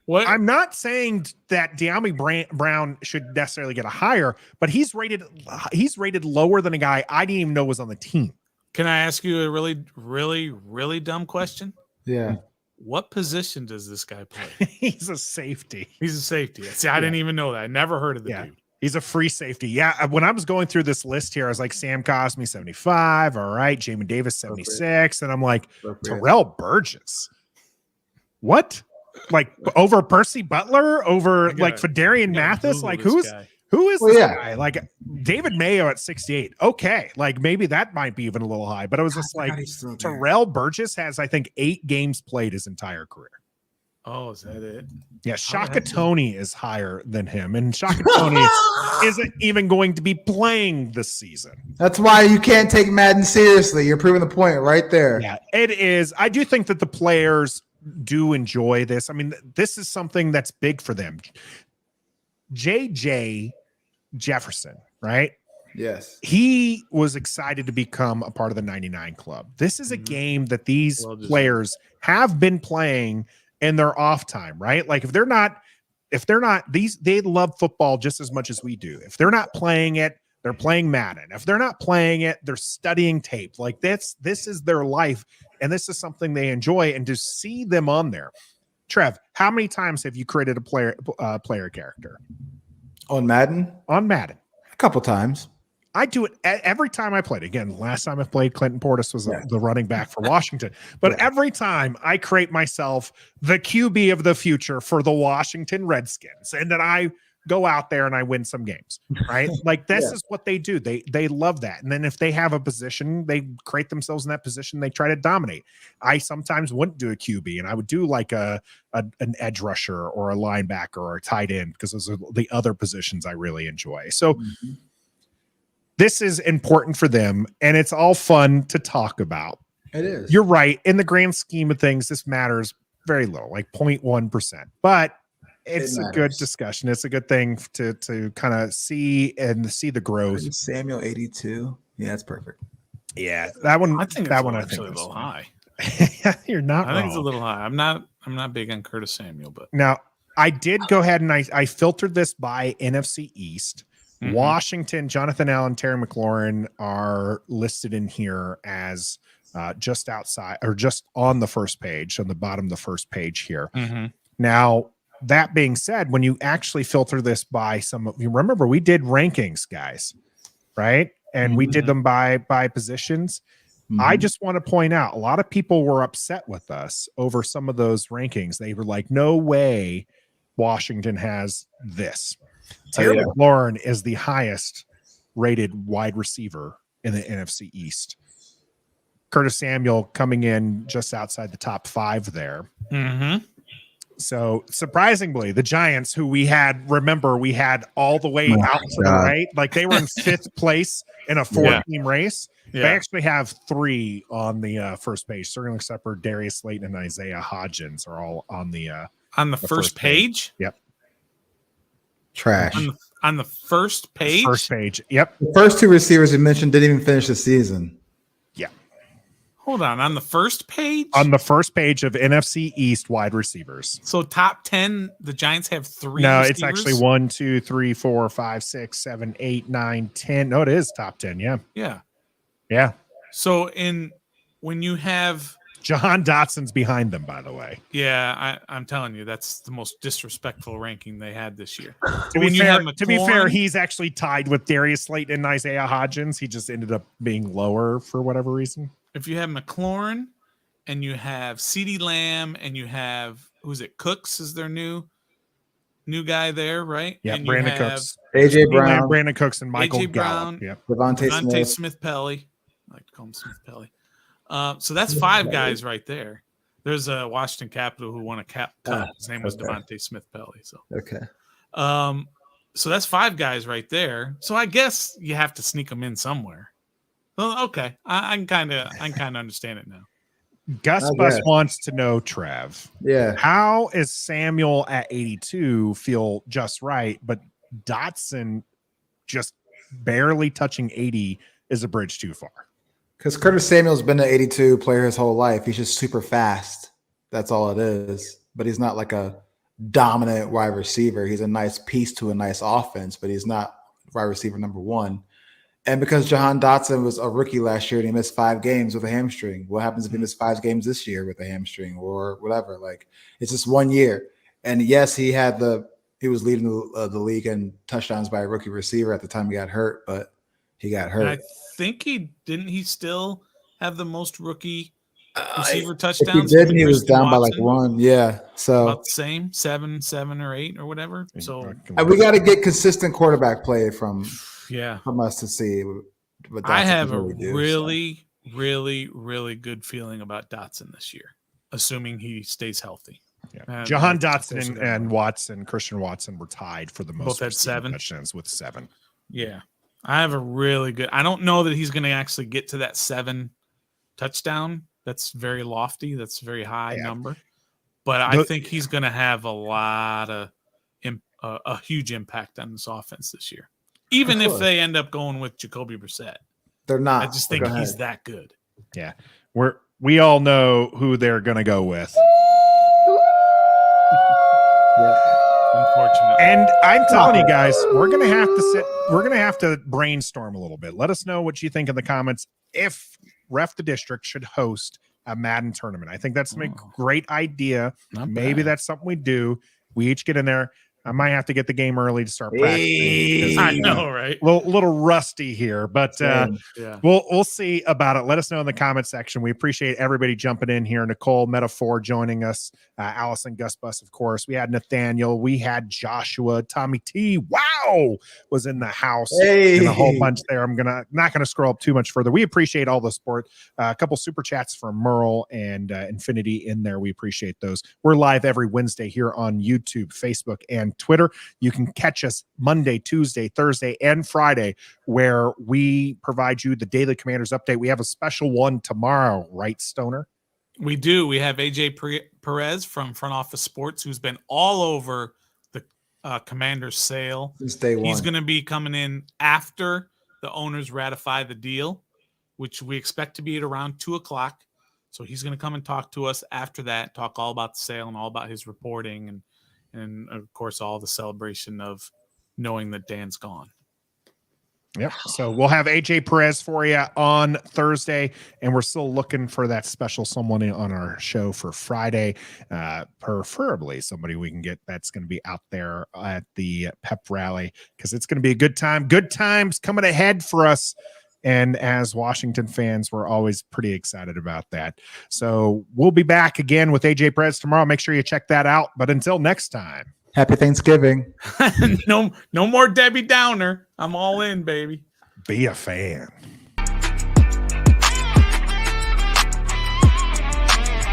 What?
I'm not saying that De'Ami Brown should necessarily get a higher, but he's rated lower than a guy I didn't even know was on the team.
Can I ask you a really, really, really dumb question?
Yeah.
What position does this guy play?
He's a safety.
He's a safety. See, I didn't even know that. I never heard of the dude.
He's a free safety. Yeah. When I was going through this list here, I was like, Sam Cosme, 75. All right. Jamin Davis, 76. And I'm like, Terrell Burgess. What? Like, over Percy Butler? Over like Fedarian Mathis? Like, who is this guy? Like, David Mayo at 68. Okay. Like, maybe that might be even a little high, but I was just like, Terrell Burgess has, I think, 8 games played his entire career.
Oh, is that it?
Yeah, Shaka Toney is higher than him, and Shaka Toney isn't even going to be playing this season.
That's why you can't take Madden seriously. You're proving the point right there.
Yeah, it is. I do think that the players do enjoy this. I mean, this is something that's big for them. JJ Jefferson, right?
Yes.
He was excited to become a part of the 99 Club. This is a game that these players have been playing in their off time, right? Like, if they're not they love football just as much as we do. If they're not playing it, they're playing Madden. If they're not playing it, they're studying tape. Like, this is their life, and this is something they enjoy. And to see them on there, Trev, how many times have you created a player character
On Madden?
on Madden?
A couple times.
I do it every time I played. Again, last time I played, Clinton Portis was the running back for Washington. But every time I create myself the QB of the future for the Washington Redskins, and then I go out there and I win some games, right? Like, this is what they do. They love that. And then if they have a position, they create themselves in that position. They try to dominate. I sometimes wouldn't do a QB, and I would do like an edge rusher or a linebacker or a tight end, because those are the other positions I really enjoy. So this is important for them, and it's all fun to talk about.
It is.
You're right. In the grand scheme of things, this matters very little, like 0.1%. But it's a good discussion. It's a good thing to kind of see the growth.
Samuel 82. Yeah, that's perfect.
Yeah, that one.
I think
that
it's
one. I
actually
think
a little high.
You're not.
I
wrong.
think it's a little high. I'm not big on Curtis Samuel, but
Now, I did go ahead and I filtered this by NFC East. Washington, Jonathan Allen, Terry McLaurin are listed in here as just outside or just on the first page, on the bottom of the first page here. Now, that being said, when you actually filter this by you remember we did rankings, guys, right? And we did them by positions. I just want to point out, a lot of people were upset with us over some of those rankings. They were like, no way Washington has this. Terry McLaurin is the highest rated wide receiver in the NFC East. Curtis Samuel coming in just outside the top 5 there.
Mm-hmm.
So surprisingly, the Giants, who we had all the way out to the right, like they were in 5th place in a 4-team race.
Yeah.
They actually have 3 on the first page. Sterling Shepard, Darius Slayton, and Isaiah Hodgins are all on the
first page.
Yep.
Trash.
On the first page.
First page. Yep.
The first 2 receivers you mentioned didn't even finish the season.
Yeah.
Hold on the first page?
On the first page of NFC East wide receivers.
So top 10, the Giants have 3
No,
receivers?
it's actually 1, 2, 3, 4, 5, 6, 7, 8, 9, 10. No, it is top 10. Yeah.
Yeah.
Yeah.
So when you have
Jahan Dotson's behind them, by the way.
Yeah, I'm telling you, that's the most disrespectful ranking they had this year.
To be fair, he's actually tied with Darius Slayton and Isaiah Hodgins. He just ended up being lower for whatever reason.
If you have McLaurin and you have CeeDee Lamb and you have, who's it? Cooks is their new guy there, right?
Yeah,
and
Brandon Cooks.
AJ Brown.
Brandon Cooks and Michael
AJ
Gallup.
Brown,
Yeah.
Devontae
Smith-Pelly. I like to call him Smith-Pelly. So that's 5 guys right there. There's a Washington Capitol who won a cut. His name was Devontae Smith-Pelly. So
okay.
So that's 5 guys right there. So I guess you have to sneak them in somewhere. Well, okay, I can kind of understand it now.
Gus Bus wants to know, Trev.
Yeah.
How is Samuel at 82 feel just right, but Dotson just barely touching 80 is a bridge too far?
Because Curtis Samuel's been an 82 player his whole life. He's just super fast. That's all it is. But he's not like a dominant wide receiver. He's a nice piece to a nice offense, but he's not wide receiver number 1. And because Jahan Dotson was a rookie last year and he missed 5 games with a hamstring, what happens if he missed 5 games this year with a hamstring or whatever? Like, it's just 1 year. And yes, he was leading the league in touchdowns by a rookie receiver at the time he got hurt, but he got hurt.
And I think he still have the most rookie receiver touchdowns.
If he did, he was down by like 1. Yeah. So
about the same, 7 or 8 or whatever. So
we got to get consistent quarterback play from us to see.
I have a really good feeling about Dotson this year, assuming he stays healthy.
Yeah. Jahan Dotson and Christian Watson were tied for the most.
Both had 7
touchdowns with 7.
Yeah. I have a really good. I don't know that he's going to actually get to that 7 touchdown. That's very lofty. That's a very high number. But I think he's going to have a huge impact on this offense this year. Even if they end up going with Jacoby Brissett.
They're not.
I just think he's that good.
Yeah. We all know who they're going to go with.
Unfortunately.
And I'm telling you guys, we're going to have to brainstorm a little bit. Let us know what you think in the comments if RefTheDistrict should host a Madden tournament. I think that's a great idea. Maybe that's something we do. We each get in there. I might have to get the game early to start practicing.
I know, right?
Little rusty here, but we'll see about it. Let us know in the comment section. We appreciate everybody jumping in here. Nicole Metaphor joining us, Allison Gus Bus, of course. We had Nathaniel, we had Joshua, Tommy T. Wow, was in the house, and a whole bunch there. I'm not gonna scroll up too much further. We appreciate all the support. A couple super chats from Merle and Infinity in there. We appreciate those. We're live every Wednesday here on YouTube, Facebook, and Twitter. You can catch us Monday, Tuesday, Thursday, and Friday, where we provide you the Daily Commanders update. We have a special one tomorrow, right, Stoner?
We do. We have AJ Perez from Front Office Sports, who's been all over the Commanders sale
since day 1.
He's going to be coming in after the owners ratify the deal, which we expect to be at around 2:00. So he's going to come and talk to us after that, talk all about the sale and all about his reporting and of course, all the celebration of knowing that Dan's gone.
Yep. So we'll have AJ Perez for you on Thursday, and we're still looking for that special someone on our show for Friday. Preferably somebody we can get that's going to be out there at the pep rally, because it's going to be a good time. Good times coming ahead for us. And as Washington fans, we're always pretty excited about that. So we'll be back again with AJ Perez tomorrow. Make sure you check that out. But until next time.
Happy
No more Debbie Downer. I'm all in, baby.
Be a fan.